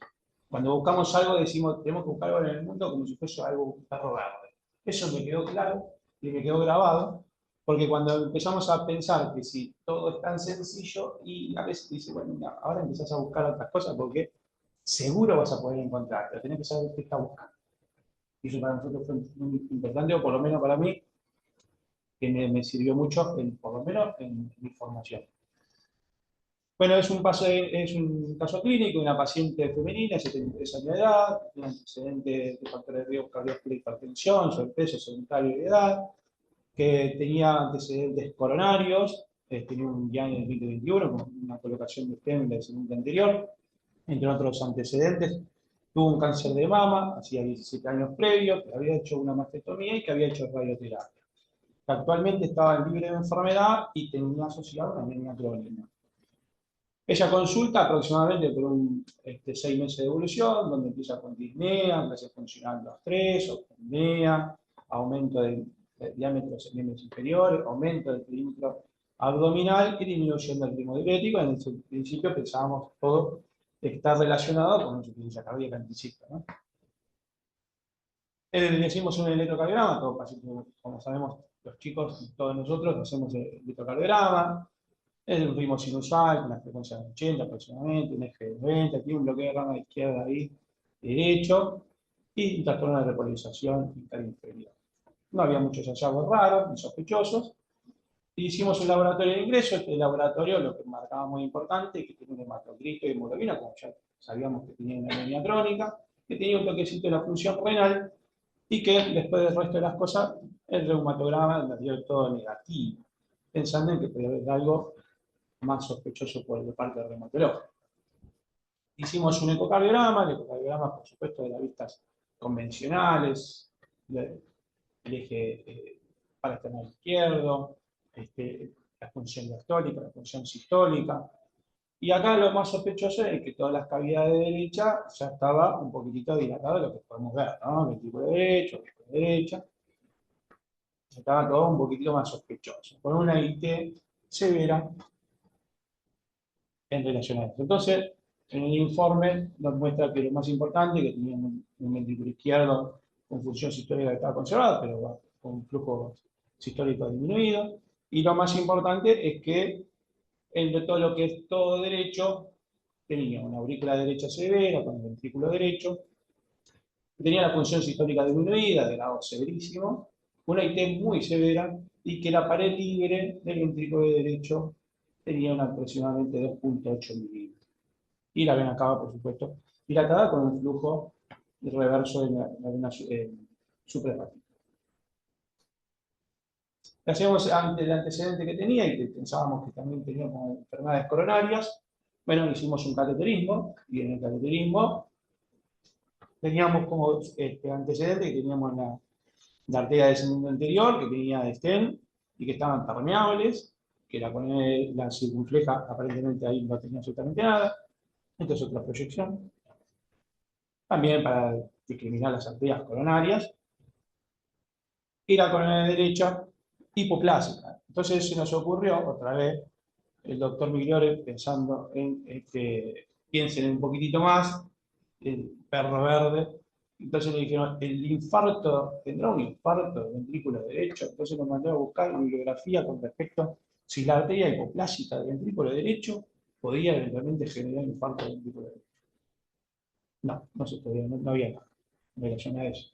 Cuando buscamos algo decimos, tenemos que buscar algo en el mundo como si fuese algo un perro verde. Eso me quedó claro y me quedó grabado, porque cuando empezamos a pensar que si todo es tan sencillo, y a veces dice, bueno, mira, ahora empezás a buscar otras cosas porque seguro vas a poder encontrar, pero tenés que saber qué estás buscando. Y eso para nosotros fue muy importante, o por lo menos para mí, que me sirvió mucho, por lo menos en mi formación. Bueno, es un caso clínico, una paciente femenina, 73 años de edad, un antecedente de factores de riesgo cardiovascular, hipertensión, sobrepeso, sedentario y de edad, que tenía antecedentes coronarios, tenía un ya en el 2021 con una colocación de stent en la segunda anterior, entre otros antecedentes. Tuvo un cáncer de mama, hacía 17 años previos, que había hecho una mastectomía y que había hecho radioterapia. Actualmente estaba libre de enfermedad y tenía asociado una anemia crónica. Ella consulta aproximadamente por 6 meses de evolución, donde empieza con disnea, clase funcional 2-3, apnea, aumento del diámetro de los miembros inferiores, aumento del perímetro abdominal y disminución del ritmo diurético. En ese principio pensábamos todo está relacionado con insuficiencia cardíaca anticipa, ¿no? Le hicimos un electrocardiograma, todo paciente, como sabemos los chicos, todos nosotros hacemos el electrocardiograma, es un ritmo sinusal, con una frecuencia de 80 aproximadamente, un eje de 90, tiene un bloqueo de rama izquierda ahí, derecho, y un trastorno de repolarización inferior. No había muchos hallazgos raros, ni sospechosos. Hicimos un laboratorio de ingreso. Este laboratorio lo que marcaba muy importante es que tenía un hematocrito y hemoglobina, como ya sabíamos que tenía una anemia crónica, que tenía un toquecito de la función renal, y que después del resto de las cosas, el reumatograma nos dio todo negativo, pensando en que podía haber algo más sospechoso por la parte reumatológica. Hicimos un ecocardiograma, el ecocardiograma, por supuesto, de las vistas convencionales, el eje paraesternal izquierdo, la función diastólica, la función sistólica. Y acá lo más sospechoso es que todas las cavidades de derecha ya estaba un poquitito dilatado, lo que podemos ver, ¿no? Ventrículo derecho, ventrículo derecha. Estaba todo un poquitito más sospechoso, con una IT severa en relación a esto. Entonces, en el informe nos muestra que lo más importante, que tenía un ventrículo izquierdo con función sistólica que estaba conservada, pero con un flujo sistólico disminuido. Y lo más importante es que entre todo lo que es todo derecho, tenía una aurícula derecha severa con el ventrículo derecho, tenía la función sistólica disminuida, de grado severísimo, una IT muy severa, y que la pared libre del ventrículo derecho tenía aproximadamente 2.8 milímetros. Y la vena cava, por supuesto, dilatada con un flujo reverso de la vena suprahepática. Hacíamos ante el antecedente que tenía y que pensábamos que también tenía como enfermedades coronarias. Bueno, hicimos un cateterismo, y en el cateterismo teníamos como antecedente que teníamos la arteria descendente anterior, que tenía stent y que estaban permeables, que la circunfleja aparentemente ahí no tenía absolutamente nada. Esta es otra proyección. También para discriminar las arterias coronarias. Y la coronaria derecha hipoplásica. Entonces se nos ocurrió, otra vez, el doctor Migliore, pensando en que piensen un poquitito más, el perro verde. Entonces le dijeron, el infarto, ¿tendrá un infarto del ventrículo derecho? Entonces nos mandó a buscar una bibliografía con respecto a si la arteria hipoplásica del ventrículo derecho podía eventualmente generar un infarto del ventrículo derecho. No se podía, no había nada en relación a eso.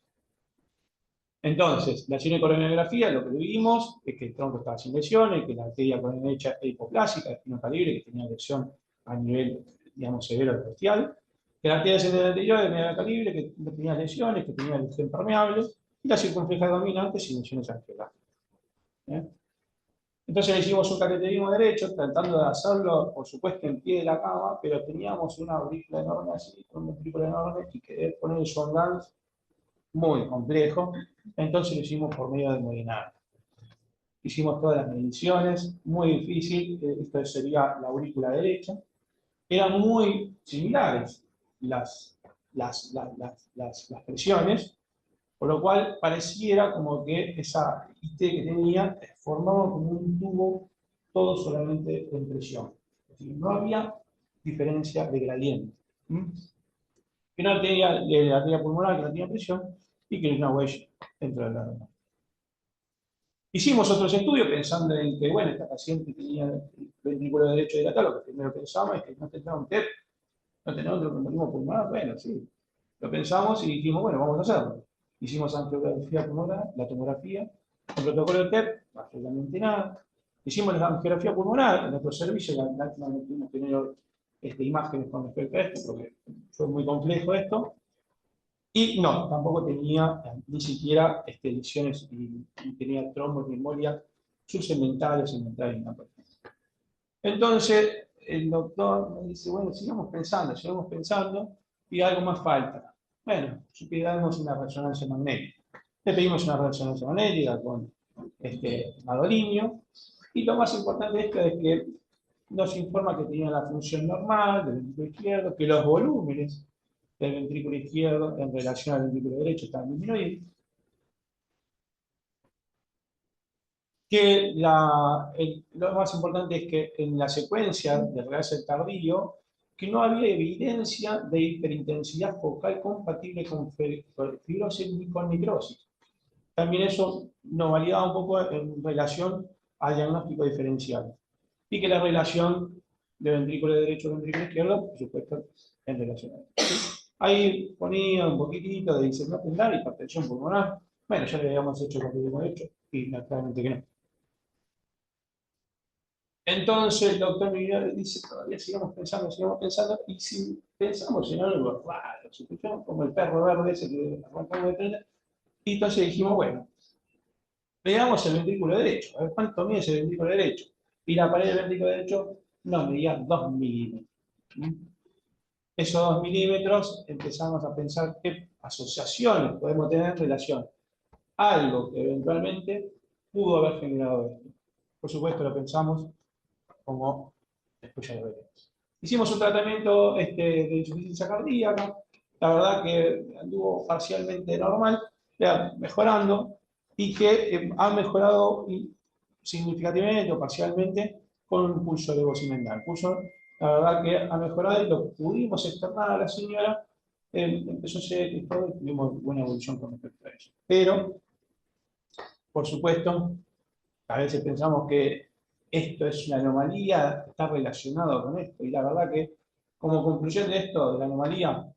Entonces, la cinecoronografía, lo que vimos es que el tronco estaba sin lesiones, que la arteria coronaria derecha es hipoplásica, de fino calibre, que tenía lesión a nivel, digamos, severo bestial, que la arteria descendente anterior de medio calibre, que no tenía lesiones, que tenía lesión permeable, y la circunfleja dominante sin lesiones angiográficas. Entonces le hicimos un cateterismo derecho, tratando de hacerlo, por supuesto, en pie de la cama, pero teníamos una aurícula enorme así, con un ventrículo enorme, y querer poner el Swan Ganz muy complejo, entonces lo hicimos por medio de modelar. Hicimos todas las mediciones, muy difícil, esto sería la aurícula derecha. Eran muy similares las presiones, por lo cual pareciera como que esa IT que tenía formaba como un tubo todo solamente en presión. Es decir, no había diferencia de gradiente. Que no tenía la arteria pulmonar, que no tenía presión, y que era una huella dentro de la normal. Hicimos otros estudios pensando en que, bueno, esta paciente tenía el ventrículo derecho dilatado, lo que primero pensamos es que no tendrá un TEP, no tendrá otro trombonismo pulmonar, bueno, sí. Lo pensamos y dijimos, bueno, vamos a hacerlo. Hicimos angiografía pulmonar, la tomografía, el protocolo de TEP, absolutamente nada. Hicimos la angiografía pulmonar en nuestro servicio, no tuvimos que tener imágenes con respecto a esto, porque fue muy complejo esto. Y no, tampoco tenía ni siquiera lesiones y tenía trombos ni embolia subsegmentales y mentales. Entonces, el doctor me dice, bueno, sigamos pensando, y algo más falta. Bueno, pidamos una resonancia magnética. Le pedimos una resonancia magnética con adolinio, y lo más importante de esto es que nos informa que tenía la función normal del ventrículo izquierdo, que los volúmenes del ventrículo izquierdo en relación al ventrículo derecho estaban disminuidos, que lo más importante es que en la secuencia del reverse tardío, que no había evidencia de hiperintensidad focal compatible con fibrosis ni con necrosis. También eso nos validaba un poco en relación al diagnóstico diferencial. Y que la relación de ventrículo derecho y ventrículo izquierdo, por supuesto, en relación a esto. Ahí ponía un poquitito de disección tendal y hipertensión pulmonar. Bueno, ya le habíamos hecho lo que habíamos hecho, y naturalmente que no. Entonces el doctor Miguel dice, todavía sigamos pensando, y si pensamos en algo raro, si escuchamos como el perro verde ese que arrancamos de tener, y entonces dijimos, bueno, veamos el ventrículo derecho, a ver cuánto mide ese ventrículo derecho. Y la pared del ventrículo derecho no medía 2 milímetros. Esos 2 milímetros empezamos a pensar qué asociaciones podemos tener en relación a algo que eventualmente pudo haber generado esto. Por supuesto lo pensamos como después ya lo veremos. Hicimos un tratamiento de insuficiencia cardíaca, la verdad que anduvo parcialmente normal, mejorando, y que ha mejorado significativamente o parcialmente con un pulso levocimendal. La verdad que ha mejorado y lo pudimos externar a la señora, empezó a ser y tuvimos buena evolución con respecto a eso. Pero, por supuesto, a veces pensamos que esto es una anomalía, está relacionado con esto, y la verdad que como conclusión de esto, de la anomalía,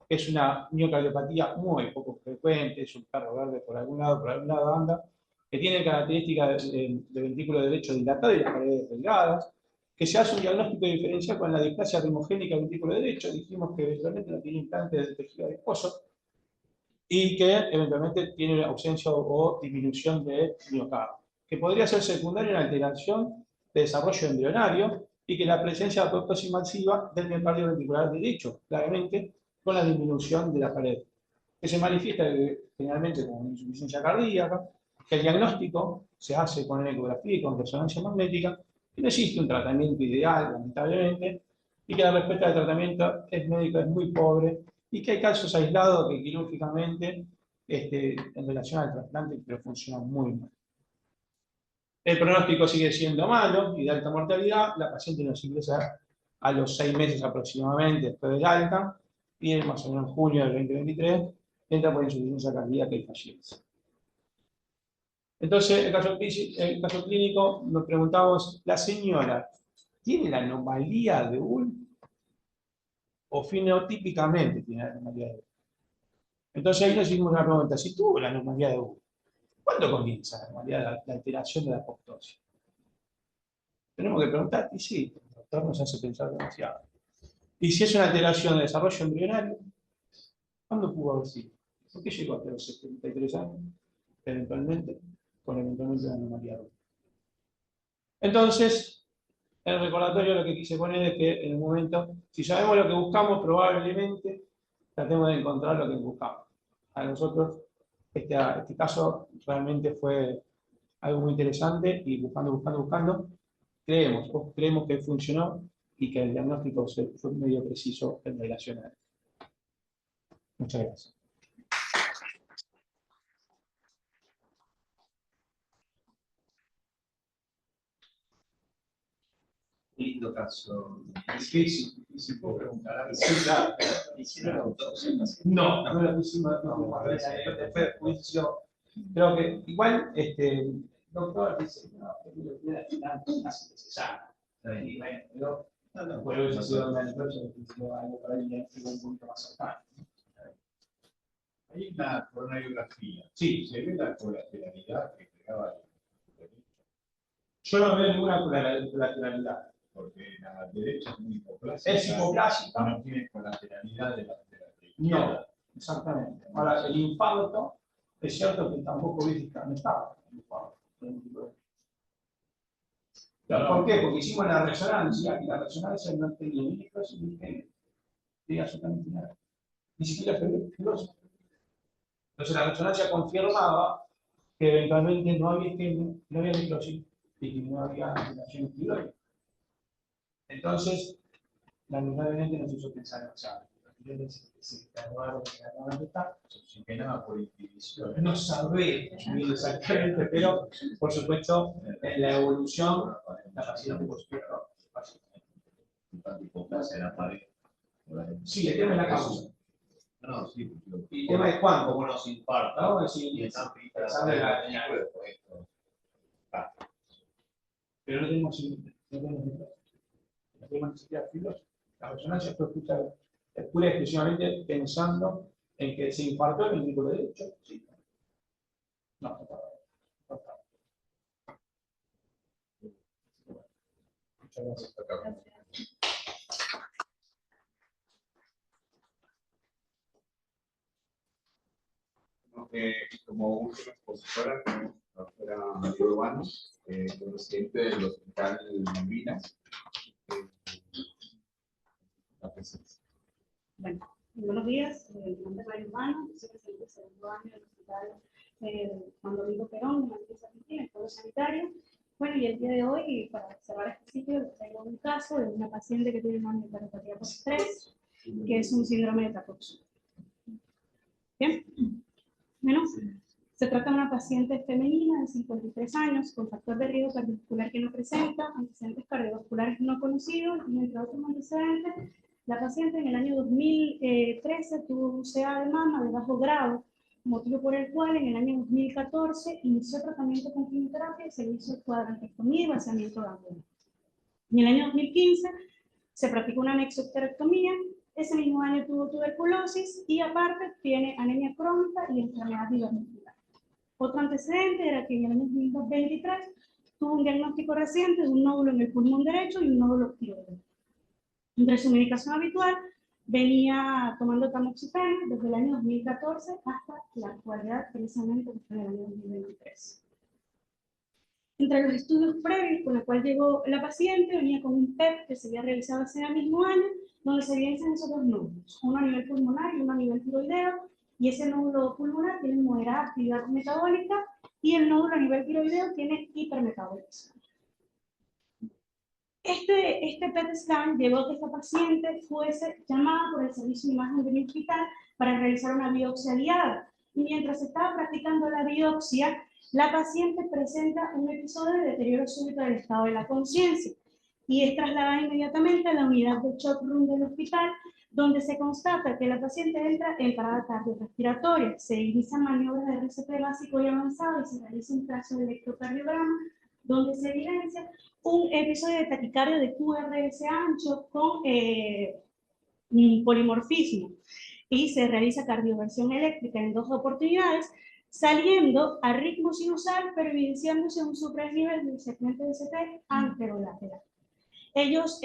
es una miocardiopatía muy poco frecuente, es un perro verde por algún lado anda, que tiene características de ventrículo derecho dilatado y las paredes delgadas, que se hace un diagnóstico diferencial con la displasia rimogénica del ventrículo derecho, dijimos que eventualmente no tiene implante de tejido adiposo, y que eventualmente tiene ausencia o disminución de miocardio, que podría ser secundaria en alteración de desarrollo embrionario, y que la presencia de apoptosis masiva del miocardio ventricular derecho, claramente, con la disminución de la pared, que se manifiesta generalmente con insuficiencia cardíaca, que el diagnóstico se hace con ecografía y con resonancia magnética, que no existe un tratamiento ideal, lamentablemente, y que la respuesta del tratamiento médico es muy pobre, y que hay casos aislados que quirúrgicamente, en relación al trasplante, pero funcionan muy mal. El pronóstico sigue siendo malo y de alta mortalidad. La paciente nos ingresa a los 6 meses aproximadamente después del alta, y más o menos en junio del 2023 entra por insuficiencia cardíaca y fallece. Entonces, el caso clínico, nos preguntamos, ¿la señora tiene la anomalía de Uhl o fenotípicamente tiene la anomalía de Uhl? Entonces ahí nos hicimos una pregunta, si tuvo la anomalía de Uhl, ¿cuándo comienza la anomalía de la alteración de la apoptosis? Tenemos que preguntar, y sí, el doctor nos hace pensar demasiado. Y si es una alteración de desarrollo embrionario, ¿cuándo pudo haber sido? ¿Por qué llegó hasta los 73 años, eventualmente, con eventualmente una anomalía de Uhl? Entonces, en el recordatorio lo que quise poner es que en el momento, si sabemos lo que buscamos, probablemente tratemos de encontrar lo que buscamos. a nosotros este caso realmente fue algo muy interesante y buscando, creemos que funcionó y que el diagnóstico fue medio preciso en relación a él. Muchas gracias. Lindo caso. Difícil puedo preguntar. ¿Hicieron autopsia? No lo pusimos, no, después del juicio. Creo que igual, el doctor dice, no, que lo quiera casi necesario. Y bueno, pero por eso ha sido una necropsia, algo para ahí un punto más cercano. Hay una coronariografía. Sí. Se ve la colateralidad que pegaba el derecho. Yo no veo ninguna colateralidad. Porque la derecha es muy hipoplásica. Es hipoplásica. No tiene colateralidad de la izquierda. No, exactamente. Ahora, el infarto, es cierto que tampoco viste que no estaba el infarto. ¿Por qué? Porque hicimos la resonancia y la resonancia no tenía ni necrosis ni tenía absolutamente nada. Ni siquiera fibrosa. Entonces la resonancia confirmaba que eventualmente no había isquemia, no había necrosis y que no había alteraciones tiroides. Entonces, lamentablemente nos hizo pensar demasiado. Que nada por inhibición. No sabemos muy exactamente, pero por supuesto en la evolución la paciente por supuesto sí, el tema es la causa. No, sí. Y el tema es cuánto. Como nos infarta. ¿No? Sí, pero no tenemos ni siquiera fibrosis. La resonancia fue pura y exclusivamente pensando en que se infartó el ventrículo derecho. Sí. No. Muchas gracias. Como última expositora, tenemos a la doctora María Urbano, presidente del Hospital Malvinas. La presencia. Bueno, buenos días. Mi nombre es María Urbano, soy presidente del segundo año del Hospital Juan Domingo Perón, en Madrid, Argentina, el Polo Sanitario. Bueno, y el día de hoy, para cerrar este sitio, les traigo un caso de una paciente que tiene una neuropatía por estrés, que es un síndrome de Takotsu. Bien. Bueno, se trata de una paciente femenina de 53 años con factor de riesgo cardiovascular que no presenta, antecedentes cardiovasculares no conocidos y entre otros antecedentes, la paciente en el año 2013 tuvo un CA de mama de bajo grado, motivo por el cual en el año 2014 inició tratamiento con quimioterapia y se hizo cuadrantectomía y vaciamiento ganglionar. En el año 2015 se practicó una anexosterectomía. Ese mismo año tuvo tuberculosis y aparte tiene anemia crónica y enfermedad diverticular. Otro antecedente era que en el año 2023 tuvo un diagnóstico reciente de un nódulo en el pulmón derecho y un nódulo tiroideo. Entre su medicación habitual venía tomando tamoxifeno desde el año 2014 hasta la actualidad, precisamente en el año 2023. Entre los estudios previos con los cuales llegó la paciente venía con un PET que se había realizado ese mismo año, donde se evidencian esos dos nódulos, uno a nivel pulmonar y uno a nivel tiroideo, y ese nódulo pulmonar tiene moderada actividad metabólica y el nódulo a nivel tiroideo tiene hipermetabolismo. Este PET scan llevó a que esta paciente fuese llamada por el servicio de imagen de mi hospital para realizar una biopsia guiada. Y mientras se estaba practicando la biopsia, la paciente presenta un episodio de deterioro súbito del estado de la conciencia y es trasladada inmediatamente a la unidad de shock room del hospital, donde se constata que la paciente entra en parada cardiorrespiratoria. Se inician maniobras de RCP básico y avanzado y se realiza un trazo de electrocardiograma, donde se evidencia un episodio de taquicardia de QRS ancho con polimorfismo y se realiza cardioversión eléctrica en 2 oportunidades, saliendo a ritmo sinusal, pero evidenciándose un supranivel del segmento de CT anterolateral. Ellos,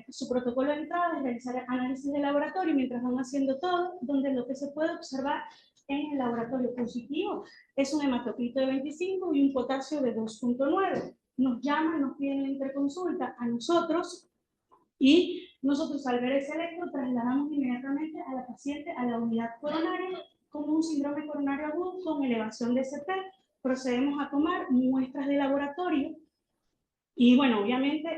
su protocolo de entrada es realizar análisis de laboratorio mientras van haciendo todo, donde lo que se puede observar en el laboratorio positivo es un hematocrito de 25 y un potasio de 2.9. Nos llaman, nos piden la interconsulta a nosotros y nosotros al ver ese electro trasladamos inmediatamente a la paciente a la unidad coronaria como un síndrome coronario agudo con elevación de CT. Procedemos a tomar muestras de laboratorio y, bueno, obviamente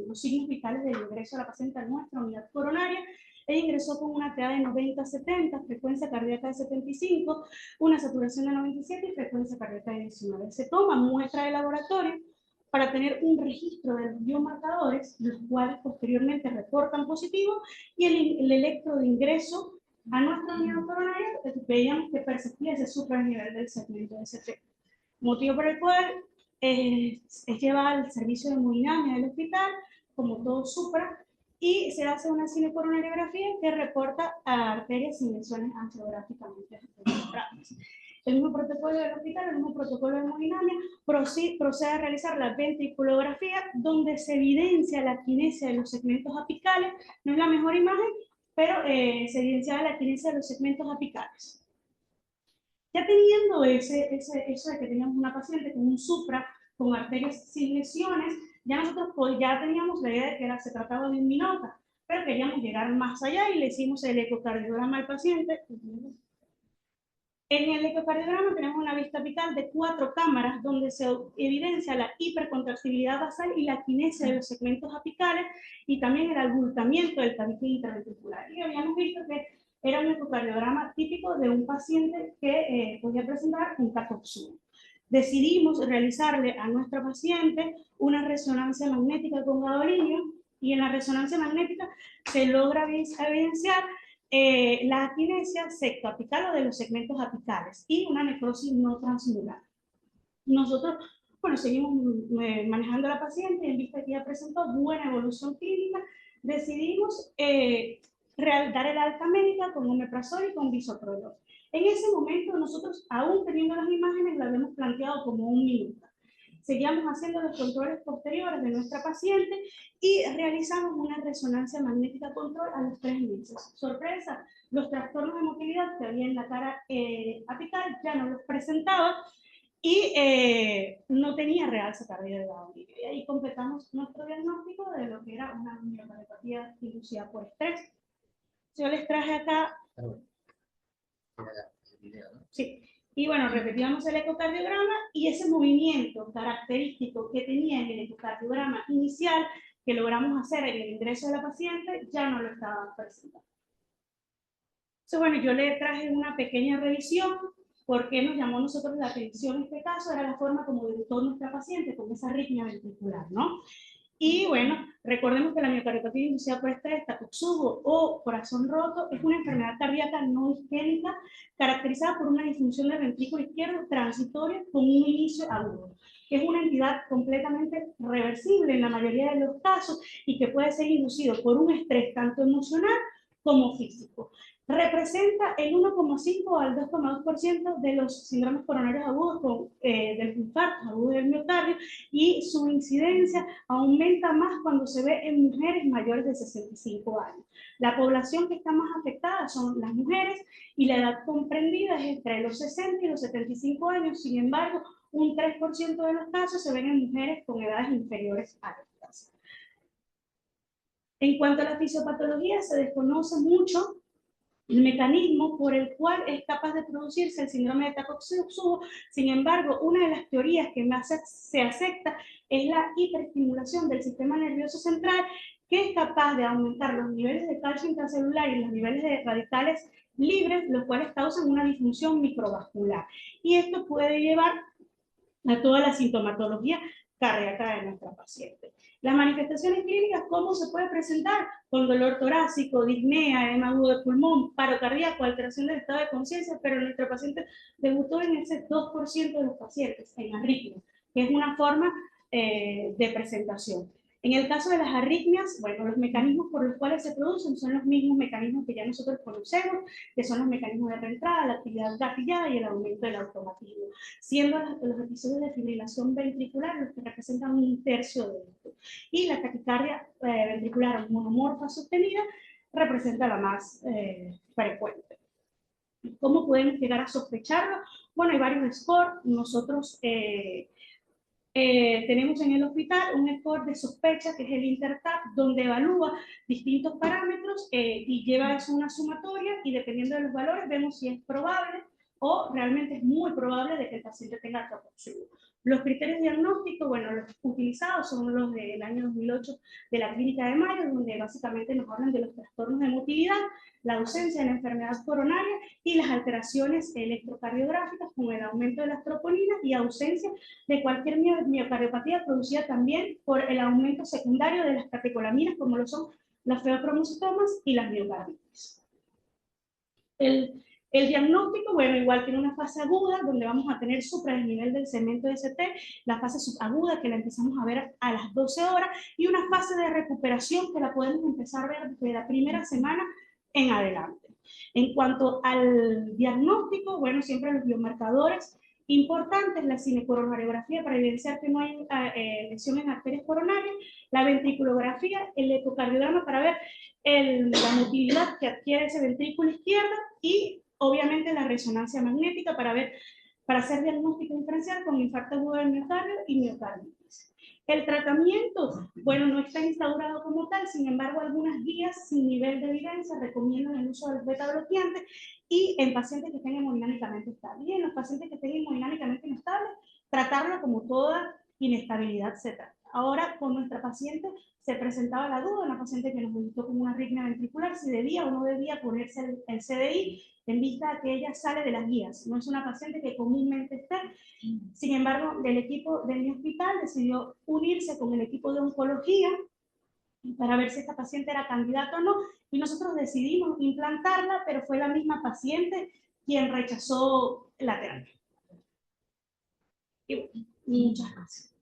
los signos vitales del ingreso de la paciente a nuestra unidad coronaria. Ella ingresó con una TA de 90-70, frecuencia cardíaca de 75, una saturación de 97 y frecuencia cardíaca de 19. Se toma muestra de laboratorio para tener un registro de los biomarcadores, los cuales posteriormente reportan positivo, y el electro de ingreso a nuestra unidad coronaria veíamos que persistía ese supernivel del segmento de CT. Motivo por el cual es llevada al servicio de hemodinamia del hospital, como todo supra, y se hace una cinecoronariografía que reporta a arterias sin lesiones angiográficamente registradas. El mismo protocolo del hospital, el mismo protocolo de hemodinamia, procede a realizar la ventriculografía, donde se evidencia la quinesia de los segmentos apicales. No es la mejor imagen, pero se evidenciaba la quinesia de los segmentos apicales. Ya teniendo eso de que teníamos una paciente con un supra, con arterias sin lesiones, ya nosotros ya teníamos la idea de que se trataba de un minota, pero queríamos llegar más allá y le hicimos el ecocardiograma al paciente. En el ecocardiograma tenemos una vista apical de 4 cámaras donde se evidencia la hipercontractibilidad basal y la quinesia de los segmentos apicales y también el abultamiento del tabique interventricular. Y habíamos visto que era un ecocardiograma típico de un paciente que podía presentar un cacoxumo. Decidimos realizarle a nuestra paciente una resonancia magnética con gadolinio y en la resonancia magnética se logra evidenciar la aquinesia sectoapical o de los segmentos apicales y una necrosis no transmural. Nosotros, bueno, seguimos manejando a la paciente en vista que ya presentó buena evolución clínica, decidimos dar el alta médica con omeprazol y con bisoprolol. En ese momento nosotros, aún teniendo las imágenes, la habíamos planteado como un minuto. Seguíamos haciendo los controles posteriores de nuestra paciente y realizamos una resonancia magnética control a los 3 meses. Sorpresa, los trastornos de motilidad que había en la cara apical ya no los presentaba y no tenía realza cardíaca. Y ahí completamos nuestro diagnóstico de lo que era una miocardiopatía inducida por estrés. Yo les traje acá... Sí. Y bueno, repetíamos el ecocardiograma y ese movimiento característico que tenía en el ecocardiograma inicial que logramos hacer en el ingreso de la paciente ya no lo estaba presentando. Entonces, bueno, yo le traje una pequeña revisión. ¿Por qué nos llamó a nosotros la atención en este caso? Era la forma como debutó nuestra paciente con esa arritmia ventricular, ¿no? Y bueno, recordemos que la miocardiopatía inducida por estrés, Takotsubo o corazón roto es una enfermedad cardíaca no isquémica caracterizada por una disfunción del ventrículo izquierdo transitoria con un inicio agudo, que es una entidad completamente reversible en la mayoría de los casos y que puede ser inducido por un estrés tanto emocional como físico. Representa el 1,5 al 2,2% de los síndromes coronarios agudos del infarto agudo del miocardio y su incidencia aumenta más cuando se ve en mujeres mayores de 65 años. La población que está más afectada son las mujeres y la edad comprendida es entre los 60 y los 75 años. Sin embargo, un 3% de los casos se ven en mujeres con edades inferiores a estas. En cuanto a la fisiopatología, se desconoce mucho el mecanismo por el cual es capaz de producirse el síndrome de Takotsubo. Sin embargo, una de las teorías que más se acepta es la hiperestimulación del sistema nervioso central, que es capaz de aumentar los niveles de calcio intracelular y los niveles de radicales libres, los cuales causan una disfunción microvascular. Y esto puede llevar a toda la sintomatología cardíaca de nuestra paciente. Las manifestaciones clínicas, ¿cómo se puede presentar? Con dolor torácico, disnea, edema agudo de pulmón, paro cardíaco, alteración del estado de conciencia, pero nuestro paciente debutó en ese 2% de los pacientes, en arritmia, que es una forma de presentación. En el caso de las arritmias, bueno, los mecanismos por los cuales se producen son los mismos mecanismos que ya nosotros conocemos, que son los mecanismos de reentrada, la actividad gatillada y el aumento del automatismo, siendo los episodios de fibrilación ventricular los que representan un tercio de esto. Y la taquicardia ventricular monomorfa sostenida representa la más frecuente. ¿Cómo podemos llegar a sospecharlo? Bueno, hay varios scores. Nosotros Tenemos en el hospital un score de sospecha, que es el INTERTAP, donde evalúa distintos parámetros y lleva eso a una sumatoria, y dependiendo de los valores vemos si es probable o realmente es muy probable de que el paciente tenga TROP2. Los criterios diagnósticos, bueno, los utilizados son los del año 2008 de la Clínica de Mayo, donde básicamente nos hablan de los trastornos de motilidad, la ausencia de la enfermedad coronaria y las alteraciones electrocardiográficas con el aumento de las troponinas y ausencia de cualquier miocardiopatía producida también por el aumento secundario de las catecolaminas, como lo son las feocromocitomas y las miocarditis. El diagnóstico, bueno, igual que en una fase aguda, donde vamos a tener supraesnivel del segmento de ST, la fase subaguda, que la empezamos a ver a las 12 horas, y una fase de recuperación que la podemos empezar a ver desde la primera semana en adelante. En cuanto al diagnóstico, bueno, siempre los biomarcadores importantes, la cinecoronariografía para evidenciar que no hay lesión en arterias coronarias, la ventriculografía, el ecocardiograma para ver la motilidad que adquiere ese ventrículo izquierdo, y obviamente la resonancia magnética para hacer diagnóstico diferencial con infarto agudo del miocardio y miocarditis. El tratamiento, bueno, no está instaurado como tal, sin embargo, algunas guías sin nivel de evidencia recomiendan el uso del beta-bloqueante y en pacientes que estén hemodinámicamente estables. Y en los pacientes que estén hemodinámicamente inestables, tratarlo como toda inestabilidad se trata. Ahora, con nuestra paciente se presentaba la duda, una paciente que nos visitó con una arritmia ventricular, si debía o no debía ponerse el CDI, en vista de que ella sale de las guías. No es una paciente que comúnmente esté. Sin embargo, el equipo de mi hospital decidió unirse con el equipo de oncología para ver si esta paciente era candidata o no, y nosotros decidimos implantarla, pero fue la misma paciente quien rechazó la terapia. Y bueno, muchas gracias.